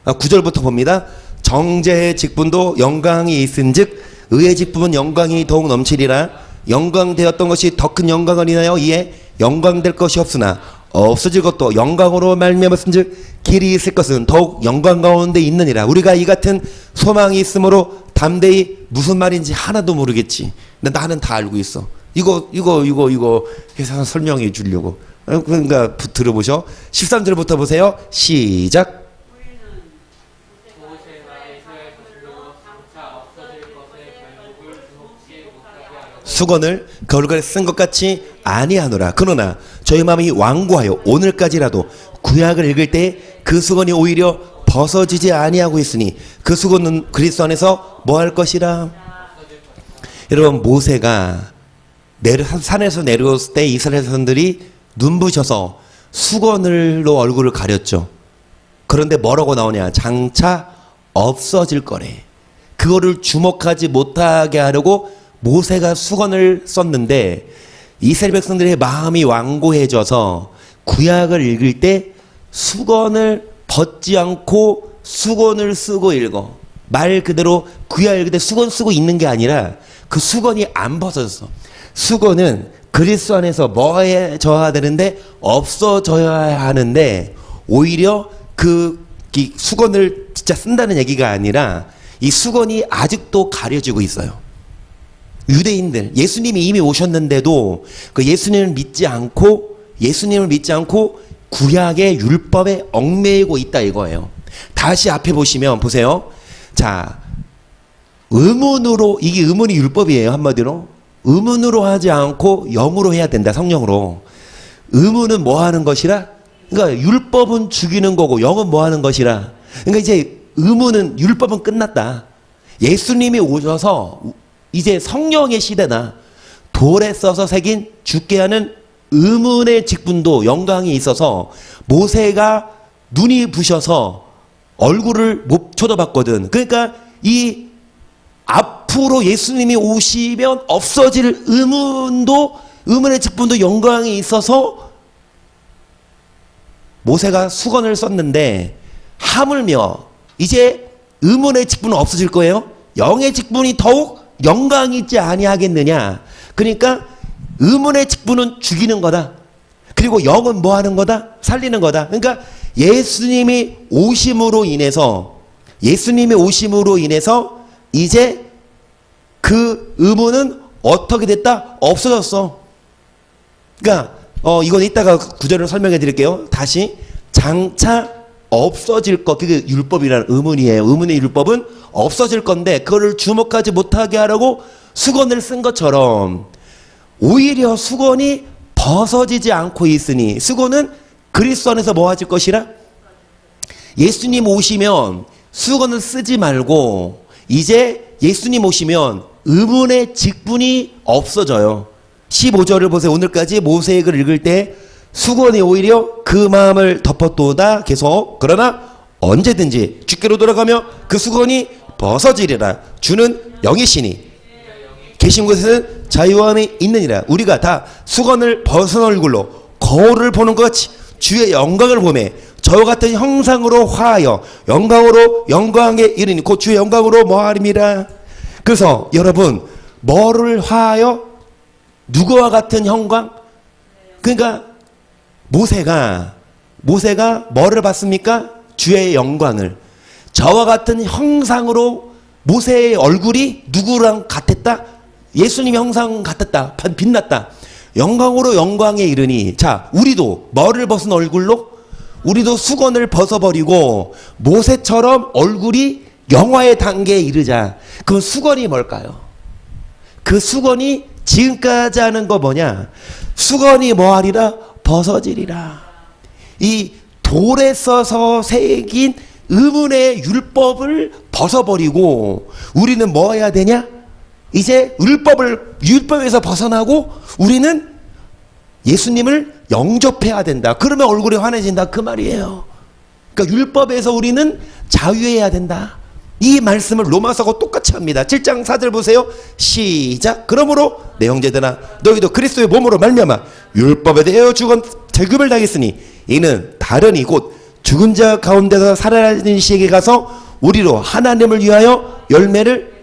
9절부터 봅니다. 정죄의 직분도 영광이 있은즉 의의 직분은 영광이 더욱 넘치리라. 영광되었던 것이 더 큰 영광을 인하여 이에 영광될 것이 없으나 없어질 것도 영광으로 말미암았은즉 길이 있을 것은 더욱 영광 가운데 있느니라. 우리가 이 같은 소망이 있으므로 담대히 무슨 말인지 하나도 모르겠지. 근데 나는 다 알고 있어. 이거 회사 설명해 주려고. 그러니까 들어보셔. 13절부터 보세요. 시작. 수건을 그 얼굴에 쓴 것 같이 아니하노라. 그러나 저희 마음이 완고하여 오늘까지라도 구약을 읽을 때 그 수건이 오히려 벗어지지 아니하고 있으니 그 수건은 그리스도 안에서 뭐 할 것이라. 여러분, 모세가 산에서 내려왔을 때 이스라엘 사람들이 눈부셔서 수건으로 얼굴을 가렸죠. 그런데 뭐라고 나오냐, 장차 없어질 거래. 그거를 주목하지 못하게 하려고 모세가 수건을 썼는데, 이스라엘 백성들의 마음이 완고해져서 구약을 읽을 때 수건을 벗지 않고 수건을 쓰고 읽어. 말 그대로 구약 읽을 때 수건 쓰고 있는 게 아니라 그 수건이 안 벗어졌어. 수건은 그리스도 안에서 뭐해져야 되는데 없어져야 하는데, 오히려 그 수건을 진짜 쓴다는 얘기가 아니라 이 수건이 아직도 가려지고 있어요. 유대인들, 예수님이 이미 오셨는데도 그 예수님을 믿지 않고 구약의 율법에 얽매이고 있다 이거예요. 다시 앞에 보시면 보세요. 자, 의문으로, 이게 의문이 율법이에요. 한마디로 의문으로 하지 않고 영으로 해야 된다. 성령으로. 의문은 뭐 하는 것이라? 그러니까 율법은 죽이는 거고 영은 뭐 하는 것이라. 그러니까 이제 의문은, 율법은 끝났다. 예수님이 오셔서 이제 성령의 시대다. 돌에 써서 새긴 죽게 하는 의문의 직분도 영광이 있어서 모세가 눈이 부셔서 얼굴을 못 쳐다봤거든. 그러니까 이 앞으로 예수님이 오시면 없어질 의문의 직분도 영광이 있어서 모세가 수건을 썼는데, 하물며 이제 의문의 직분은 없어질 거예요. 영의 직분이 더욱 영광이 있지 아니하겠느냐. 그러니까 의문의 직분은 죽이는 거다. 그리고 영은 뭐 하는 거다? 살리는 거다. 그러니까 예수님이 오심으로 인해서 이제 그 의문은 어떻게 됐다? 없어졌어. 그러니까 이건 이따가 구절을 설명해 드릴게요. 다시. 장차 없어질 것, 그게 율법이라는 의문이에요. 의문의 율법은 없어질 건데 그거를 주목하지 못하게 하라고 수건을 쓴 것처럼 오히려 수건이 벗어지지 않고 있으니 수건은 그리스도 안에서 뭐하실 것이라? 예수님 오시면 수건을 쓰지 말고 이제 예수님 오시면 의문의 직분이 없어져요. 15절을 보세요. 오늘까지 모세액을 읽을 때 수건이 오히려 그 마음을 덮었도다 계속. 그러나 언제든지 주께로 돌아가며 그 수건이 벗어지리라. 주는 영이시니 계신 곳에는 자유함이 있느니라. 우리가 다 수건을 벗은 얼굴로 거울을 보는 것 같이 주의 영광을 보매 저와 같은 형상으로 화하여 영광으로 영광에 이르니 곧 주의 영광으로 뭐하림이라. 그래서 여러분 뭐를 화하여 누구와 같은 형광? 그러니까 모세가 뭐를 봤습니까? 주의 영광을. 저와 같은 형상으로 모세의 얼굴이 누구랑 같았다? 예수님 형상 같았다. 빛났다. 영광으로 영광에 이르니. 자, 우리도 뭐를 벗은 얼굴로? 우리도 수건을 벗어버리고 모세처럼 얼굴이 영화의 단계에 이르자. 그 수건이 뭘까요? 그 수건이 지금까지 하는 거 뭐냐? 수건이 뭐하리라? 벗어지리라. 이 돌에 써서 새긴 의문의 율법을 벗어버리고 우리는 뭐 해야 되냐? 이제 율법에서 벗어나고 우리는 예수님을 영접해야 된다. 그러면 얼굴이 환해진다. 그 말이에요. 그러니까 율법에서 우리는 자유해야 된다. 이 말씀을 로마서가 똑같이 합니다. 7장 4절 보세요. 시작. 그러므로 내 형제들아 너희도 그리스도의 몸으로 말미암아 율법에 대하여 죽은 재급을 당했으니 이는 다르니 곧 죽은 자 가운데서 살아나신 시에게 가서 우리로 하나님을 위하여 열매를.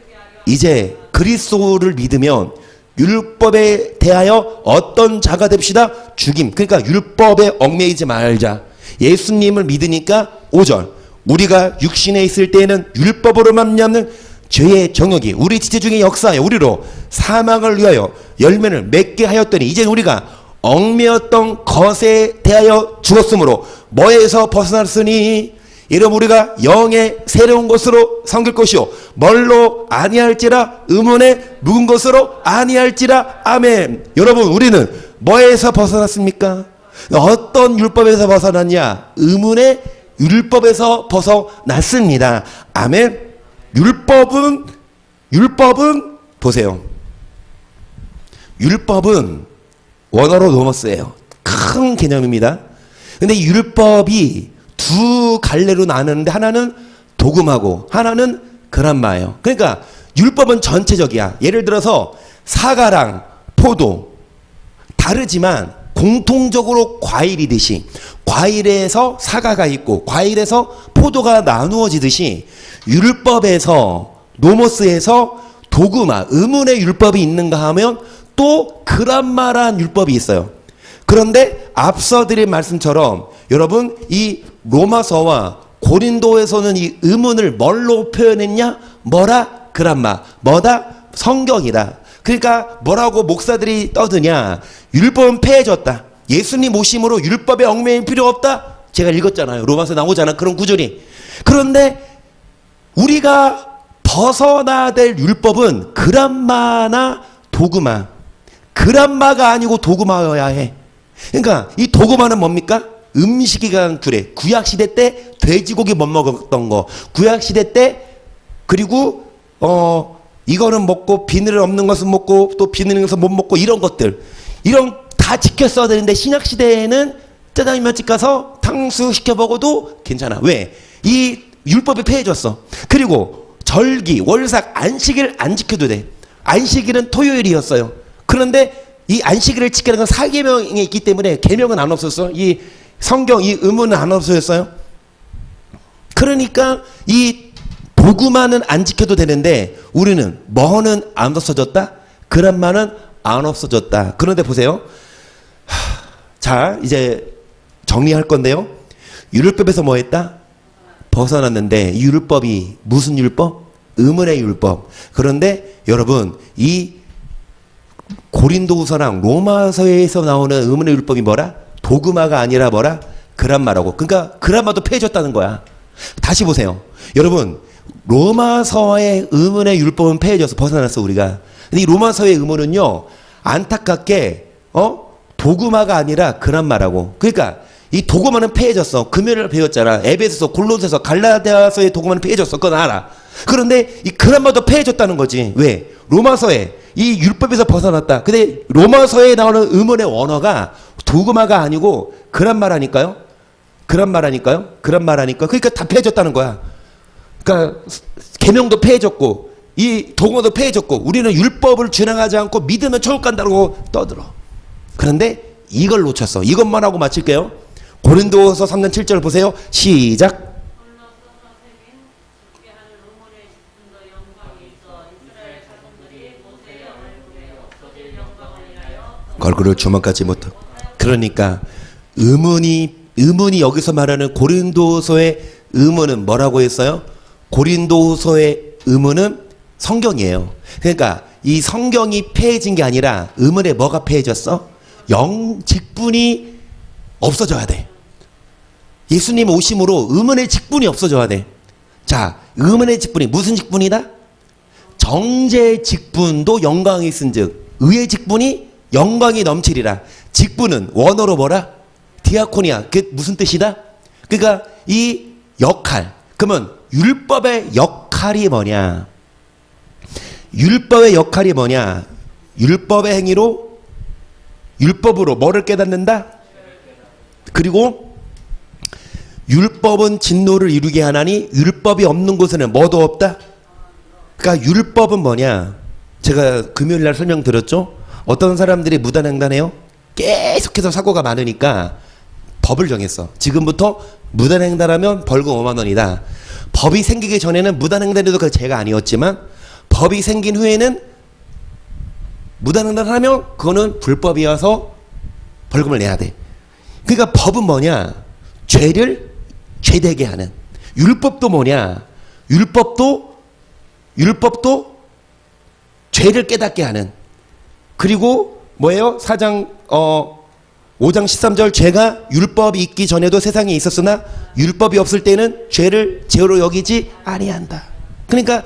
이제 그리스도를 믿으면 율법에 대하여 어떤 자가 됩시다. 죽임. 그러니까 율법에 얽매이지 말자. 예수님을 믿으니까 5절 우리가 육신에 있을 때에는 율법으로 말미암는 죄의 정욕이 우리 지체 중에 역사하여 우리로 사망을 위하여 열매를 맺게 하였더니 이제 우리가 얽매였던 것에 대하여 죽었으므로 뭐에서 벗어났으니 이름 우리가 영의 새로운 것으로 섬길 것이요 뭘로 아니할지라 의문에 묵은 것으로 아니할지라. 아멘. 여러분 우리는 뭐에서 벗어났습니까? 어떤 율법에서 벗어났냐? 의문의 율법에서 벗어났습니다. 아멘. 율법은 보세요. 율법은 원어로 노머스예요. 큰 개념입니다. 근데 율법이 두 갈래로 나누는데 하나는 도금하고 하나는 그람마예요. 그러니까 율법은 전체적이야. 예를 들어서 사과랑 포도 다르지만 공통적으로 과일이듯이 과일에서 사과가 있고 과일에서 포도가 나누어지듯이 율법에서 노모스에서 도그마 의문의 율법이 있는가 하면 또 그람마란 율법이 있어요. 그런데 앞서 드린 말씀처럼 여러분 이 로마서와 고린도에서는 이 의문을 뭘로 표현했냐? 뭐라? 그람마. 뭐다? 성경이다. 그러니까 뭐라고 목사들이 떠드냐? 율법은 폐해졌다. 예수님 오심으로 율법에 얽매일 필요 없다. 제가 읽었잖아요. 로마서 나오잖아. 그런 구절이. 그런데 우리가 벗어나야 될 율법은 그람마나 도그마. 그람마가 아니고 도그마여야 해. 그러니까 이 도그마는 뭡니까? 음식이 간 구례. 구약시대 때 돼지고기 못 먹었던 거. 구약시대 때 그리고 이거는 먹고 비늘 없는 것은 먹고 또 비늘 있는 것은 못 먹고 이런 것들. 이런 다 지켰어야 되는데 신약시대에는 짜장면집 가서 탕수 시켜 먹어도 괜찮아. 왜? 이 율법이 폐해졌어. 그리고 절기, 월삭, 안식일 안 지켜도 돼. 안식일은 토요일이었어요. 그런데 이 안식일을 지키는 건 사계명에 있기 때문에 계명은 안 없었어. 이 성경 이 의문은 안 없어졌어요. 그러니까 이 도구만은 안 지켜도 되는데 우리는 뭐는 안 없어졌다? 그람마는 안 없어졌다. 그런데 보세요. 자 이제 정리할 건데요. 율법에서 뭐 했다? 벗어났는데 이 율법이 무슨 율법? 의문의 율법. 그런데 여러분 이 고린도후서랑 로마서에서 나오는 의문의 율법이 뭐라? 도그마가 아니라 뭐라? 그람마라고. 그러니까 그람마도 폐해졌다는 거야. 다시 보세요. 여러분 로마서의 의문의 율법은 폐해져서 벗어났어 우리가. 근데 이 로마서의 의문은요 안타깝게 도구마가 아니라 그란마라고. 그러니까 이 도구마는 폐해졌어. 금요일을 배웠잖아. 에베소서, 골로새서, 갈라디아서의 도구마는 폐해졌어. 그건 알아. 그런데 이 그란마도 폐해졌다는 거지. 왜? 로마서에 이 율법에서 벗어났다. 근데 로마서에 나오는 의문의 원어가 도구마가 아니고 그란마라니까요. 그란마라니까요. 그란마라니까. 그러니까 다 폐해졌다는 거야. 그러니까 계명도 폐해졌고 이 도구마도 폐해졌고 우리는 율법을 준행하지 않고 믿으면 천국 간다고 떠들어. 그런데 이걸 놓쳤어. 이것만 하고 마칠게요. 고린도서 3장 7절 보세요. 시작. 얼굴을 주먹같이 못하고. 그러니까 의문이 여기서 말하는 고린도서의 의문은 뭐라고 했어요? 고린도서의 의문은 성경이에요. 그러니까 이 성경이 폐해진 게 아니라 의문에 뭐가 폐해졌어? 직분이 없어져야 돼. 예수님 오심으로 의문의 직분이 없어져야 돼. 자, 의문의 직분이 무슨 직분이다? 정죄의 직분도 영광이 있은즉 의의 직분이 영광이 넘치리라. 직분은 원어로 뭐라? 디아코니아. 그게 무슨 뜻이다? 그러니까 이 역할. 그러면 율법의 역할이 뭐냐? 율법의 역할이 뭐냐? 율법의 행위로 율법으로 뭐를 깨닫는다? 그리고 율법은 진노를 이루게 하나니 율법이 없는 곳에는 뭐도 없다? 그러니까 율법은 뭐냐? 제가 금요일날 설명드렸죠? 어떤 사람들이 무단횡단해요? 계속해서 사고가 많으니까 법을 정했어. 지금부터 무단횡단하면 벌금 5만 원이다. 법이 생기기 전에는 무단횡단해도 그 죄가 아니었지만 법이 생긴 후에는 무단횡단하면 그거는 불법이어서 벌금을 내야 돼. 그러니까 법은 뭐냐? 죄를 죄되게 하는. 율법도 뭐냐? 율법도 죄를 깨닫게 하는. 그리고 뭐예요? 5장 13절 죄가 율법이 있기 전에도 세상에 있었으나 율법이 없을 때는 죄를 죄로 여기지 아니한다. 그러니까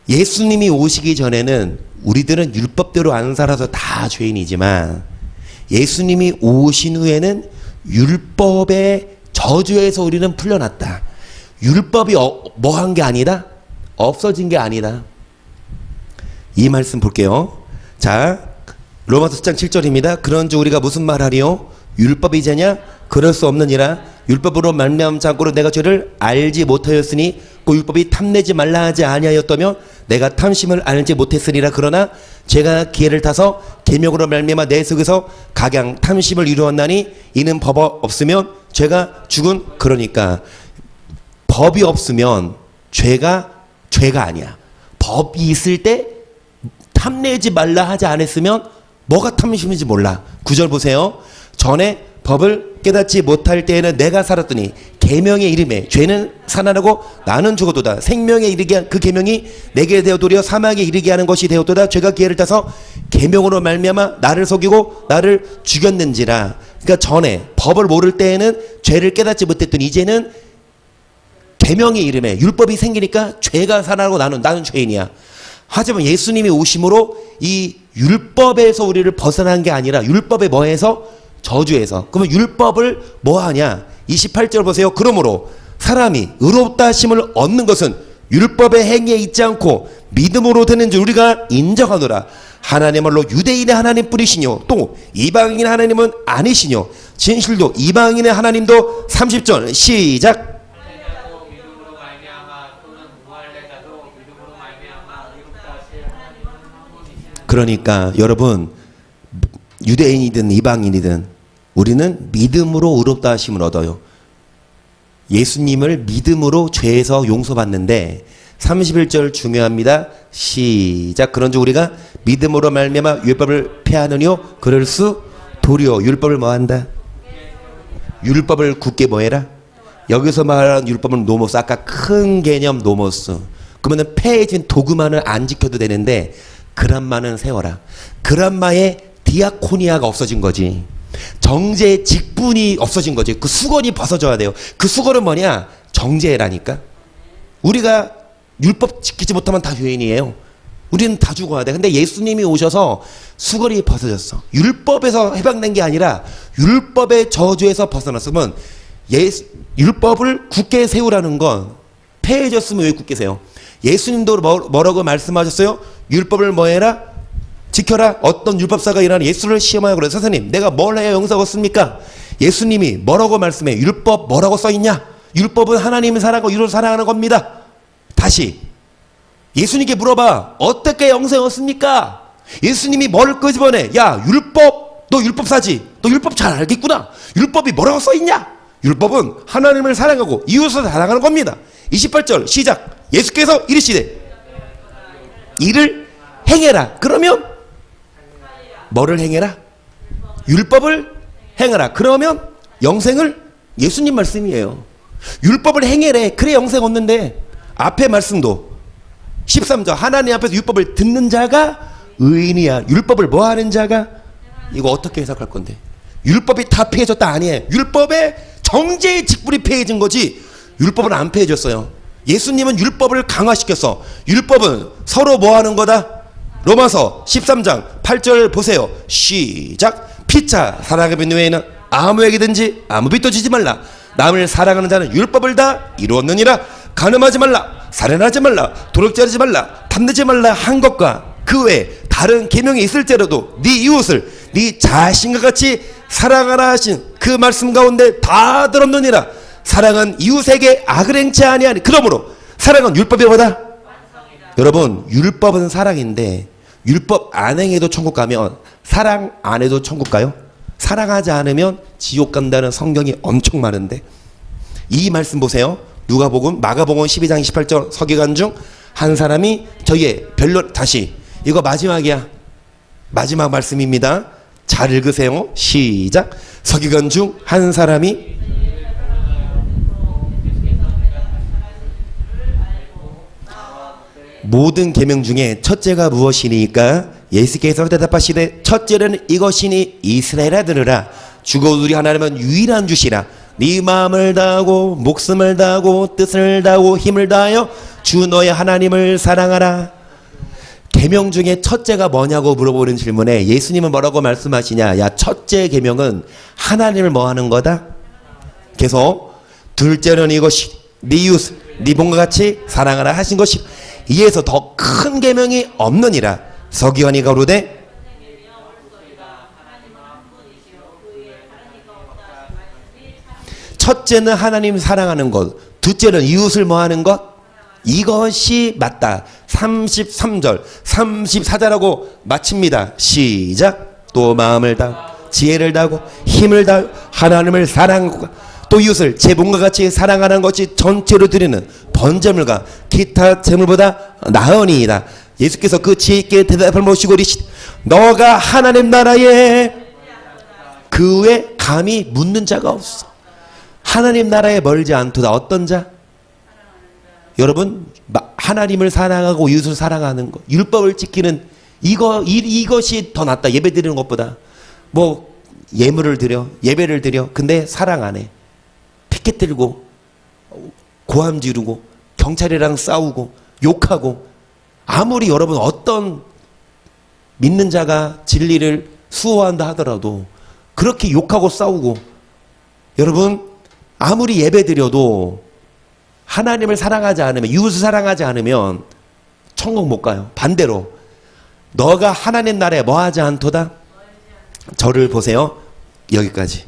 예수님이 오시기 전에는 우리들은 율법대로 안 살아서 다 죄인이지만 예수님이 오신 후에는 율법의 저주에서 우리는 풀려났다. 율법이 뭐 한 게 아니다? 없어진 게 아니다. 이 말씀 볼게요. 자, 로마서 10장 7절입니다. 그런즉 우리가 무슨 말하리요? 율법이 죄냐? 그럴 수 없느니라. 율법으로 말미암지 않고는 내가 죄를 알지 못하였으니 그 율법이 탐내지 말라 하지 아니하였다며 내가 탐심을 알지 못했으리라. 그러나 죄가 기회를 타서 계명으로 말미암아 내 속에서 각양 탐심을 이루었나니 이는 법 없으면 죄가 죽은. 그러니까 법이 없으면 죄가 아니야. 법이 있을 때 탐내지 말라 하지 않았으면 뭐가 탐심인지 몰라. 9절 보세요. 전에 법을 깨닫지 못할 때에는 내가 살았더니 계명의 이름에 죄는 살아나고 나는 죽어도다. 생명에 이르게 한 그 계명이 내게 되어도려 사망에 이르게 하는 것이 되었도다. 죄가 기회를 타서 계명으로 말미암아 나를 속이고 나를 죽였는지라. 그러니까 전에 법을 모를 때에는 죄를 깨닫지 못했더니 이제는 계명의 이름에 율법이 생기니까 죄가 살아나고 나는 죄인이야. 하지만 예수님이 오심으로 이 율법에서 우리를 벗어난 게 아니라 율법에 뭐해서? 저주에서. 그러면 율법을 뭐 하냐? 28절 보세요. 그러므로 사람이 의롭다 하심을 얻는 것은 율법의 행위에 있지 않고 믿음으로 되는 줄 우리가 인정하노라. 하나님말로 유대인의 하나님 뿐이시뇨 또 이방인의 하나님은 아니시뇨 진실도 이방인의 하나님도. 30절 시작. 그러니까 여러분 유대인이든 이방인이든 우리는 믿음으로 의롭다 하심을 얻어요. 예수님을 믿음으로 죄에서 용서받는데 31절 중요합니다. 시작. 그런즉 우리가 믿음으로 말미암아 율법을 폐하느뇨 그럴 수 도리어 율법을 뭐한다? 율법을 굳게 뭐해라? 여기서 말하는 율법은 노모스. 아까 큰 개념 노모스. 그러면 폐해진 도구만을 안 지켜도 되는데 그란마는 세워라. 그란마의 디아코니아가 없어진 거지. 정죄의 직분이 없어진 거지. 그 수건이 벗어져야 돼요. 그 수건은 뭐냐? 정죄라니까. 우리가 율법 지키지 못하면 다 죄인이에요. 우리는 다 죽어야 돼. 근데 예수님이 오셔서 수건이 벗어졌어. 율법에서 해방된 게 아니라 율법의 저주에서 벗어났으면 율법을 굳게 세우라는 건 폐해졌으면 왜 굳게 세요? 예수님도 뭐라고 말씀하셨어요? 율법을 뭐 해라? 지켜라. 어떤 율법사가 일어나는 예수를 시험하여 그래. 선생님, 내가 뭘 해야 영생 얻습니까? 예수님이 뭐라고 말씀해? 율법 뭐라고 써있냐? 율법은 하나님을 사랑하고 이를 사랑하는 겁니다. 다시 예수님께 물어봐. 어떻게 영생 얻습니까? 예수님이 뭘 끄집어내? 야, 율법, 너 율법사지? 너 율법 잘 알겠구나. 율법이 뭐라고 써있냐? 율법은 하나님을 사랑하고 이웃을 사랑하는 겁니다. 28절 시작. 예수께서 이르시되 이를 행해라. 그러면 뭐를 행해라? 율법을 행하라. 그러면 영생을, 예수님 말씀이에요. 율법을 행해래. 그래 영생 얻는데 앞에 말씀도 13절 하나님 앞에서 율법을 듣는 자가 의인이야. 율법을 뭐 하는 자가? 이거 어떻게 해석할 건데? 율법이 다 폐해졌다 아니에요. 율법의 정죄의 직분이 폐해진 거지 율법은 안 폐해졌어요. 예수님은 율법을 강화시켰어. 율법은 서로 뭐 하는 거다? 로마서 13장 8절 보세요. 시작. 피차 사랑하는 외에는 아무에게든지 아무 빚도 지지 말라. 남을 사랑하는 자는 율법을 다 이루었느니라. 간음하지 말라. 살인하지 말라. 도둑질하지 말라. 탐내지 말라 한 것과 그 외에 다른 계명이 있을지라도 네 이웃을 네 자신과 같이 사랑하라 하신 그 말씀 가운데 다 들었느니라. 사랑은 이웃에게 악을 행치 아니하니. 그러므로 사랑은 율법이 뭐다? 여러분, 율법은 사랑인데 율법 안 행해도 천국 가면 사랑 안 해도 천국 가요? 사랑하지 않으면 지옥 간다는 성경이 엄청 많은데 이 말씀 보세요. 누가복음, 마가복음 12장 28절 서기관 중 한 사람이 저희의 변론, 다시 이거 마지막이야. 마지막 말씀입니다. 잘 읽으세요. 시작. 서기관 중 한 사람이 모든 계명 중에 첫째가 무엇이니까? 예수께서 대답하시되 첫째는 이것이니 이스라엘아 들으라. 주가 우리 하나님은 유일한 주시라. 네 마음을 다하고 목숨을 다하고 뜻을 다하고 힘을 다하여 주 너의 하나님을 사랑하라. 계명 중에 첫째가 뭐냐고 물어보는 질문에 예수님은 뭐라고 말씀하시냐? 야, 첫째 계명은 하나님을 뭐 하는 거다? 계속 둘째는 이것이 네 이웃 네 본과 같이 사랑하라 하신 것이 이에서 더 큰 계명이 없느니라. 서기관이 가로되 첫째는 하나님 사랑하는 것, 둘째는 이웃을 뭐 하는 것? 이것이 맞다. 33절 34절하고 마칩니다. 시작. 또 마음을 다 지혜를 다하고 힘을 다하여 하나님을 사랑하고 또 이웃을 제 몸과 같이 사랑하는 것이 전체로 드리는 번제물과 기타 제물보다 나으니이다. 예수께서 그 지혜 있게 대답을 모시고 이르시되 너가 하나님 나라에 그 외에 감히 묻는 자가 없어. 하나님 나라에 멀지 않도다. 어떤 자? 여러분, 하나님을 사랑하고 이웃을 사랑하는 것, 율법을 지키는 이것이 더 낫다. 예배 드리는 것보다. 뭐 예물을 드려, 예배를 드려. 근데 사랑 안 해. 피켓 들고 고함 지르고 경찰이랑 싸우고 욕하고. 아무리 여러분 어떤 믿는 자가 진리를 수호한다 하더라도 그렇게 욕하고 싸우고, 여러분 아무리 예배 드려도 하나님을 사랑하지 않으면, 이웃을 사랑하지 않으면 천국 못 가요. 반대로 너가 하나님 나라에 뭐하지 않도다? 저를 보세요. 여기까지.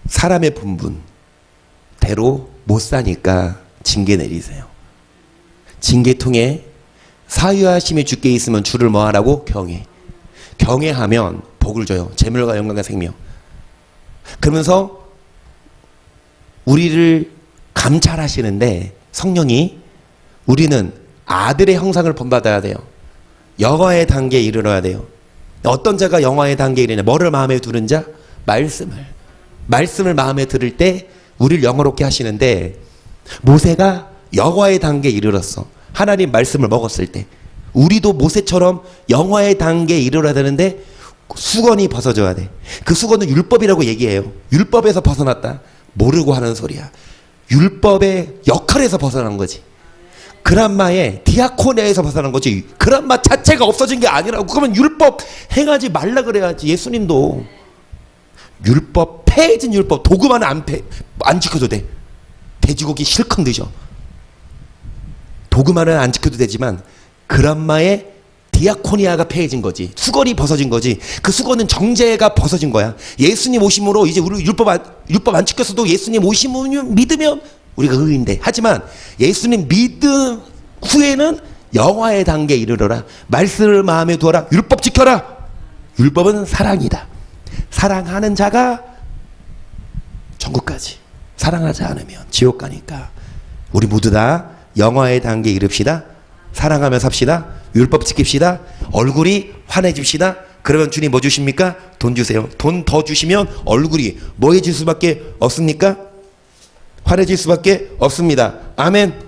사람의 분분대로 못 사니까 징계 내리세요. 징계통에 사유하심이 주께 있으면 주를 뭐하라고? 경외. 경외하면 복을 줘요. 재물과 영광과 생명. 그러면서 우리를 감찰하시는데 성령이 우리는 아들의 형상을 본받아야 돼요. 영화의 단계에 이르러야 돼요. 어떤 자가 영화의 단계에 이르냐? 뭐를 마음에 두는 자? 말씀을 마음에 들을 때 우리를 영화롭게 하시는데, 모세가 영화의 단계에 이르렀어. 하나님 말씀을 먹었을 때 우리도 모세처럼 영화의 단계에 이르러야 되는데 수건이 벗어져야 돼. 그 수건은 율법이라고 얘기해요. 율법에서 벗어났다. 모르고 하는 소리야. 율법의 역할에서 벗어난 거지. 그람마의 디아코니아에서 벗어난 거지. 그람마 자체가 없어진 게 아니라고. 그러면 율법 행하지 말라 그래야지. 예수님도 율법, 폐해진 율법, 도구만은 안 지켜도 돼. 돼지고기 실컷 드셔. 도구만은 안 지켜도 되지만 그람마의 디아코니아가 폐해진 거지. 수건이 벗어진 거지. 그 수건은 정죄가 벗어진 거야. 예수님 오심으로 이제 우리 율법 안 지켰어도 예수님 오심을 믿으면 우리가 의인데. 하지만 예수님 믿음 후에는 영화의 단계에 이르러라. 말씀을 마음에 두어라. 율법 지켜라. 율법은 사랑이다. 사랑하는 자가 천국까지. 사랑하지 않으면 지옥 가니까 우리 모두 다 영화의 단계에 이릅시다. 사랑하며 삽시다. 율법 지킵시다. 얼굴이 환해집시다. 그러면 주님 뭐 주십니까? 돈 주세요. 돈 더 주시면 얼굴이 뭐해질 수밖에 없습니까? 환해질 수밖에 없습니다. 아멘.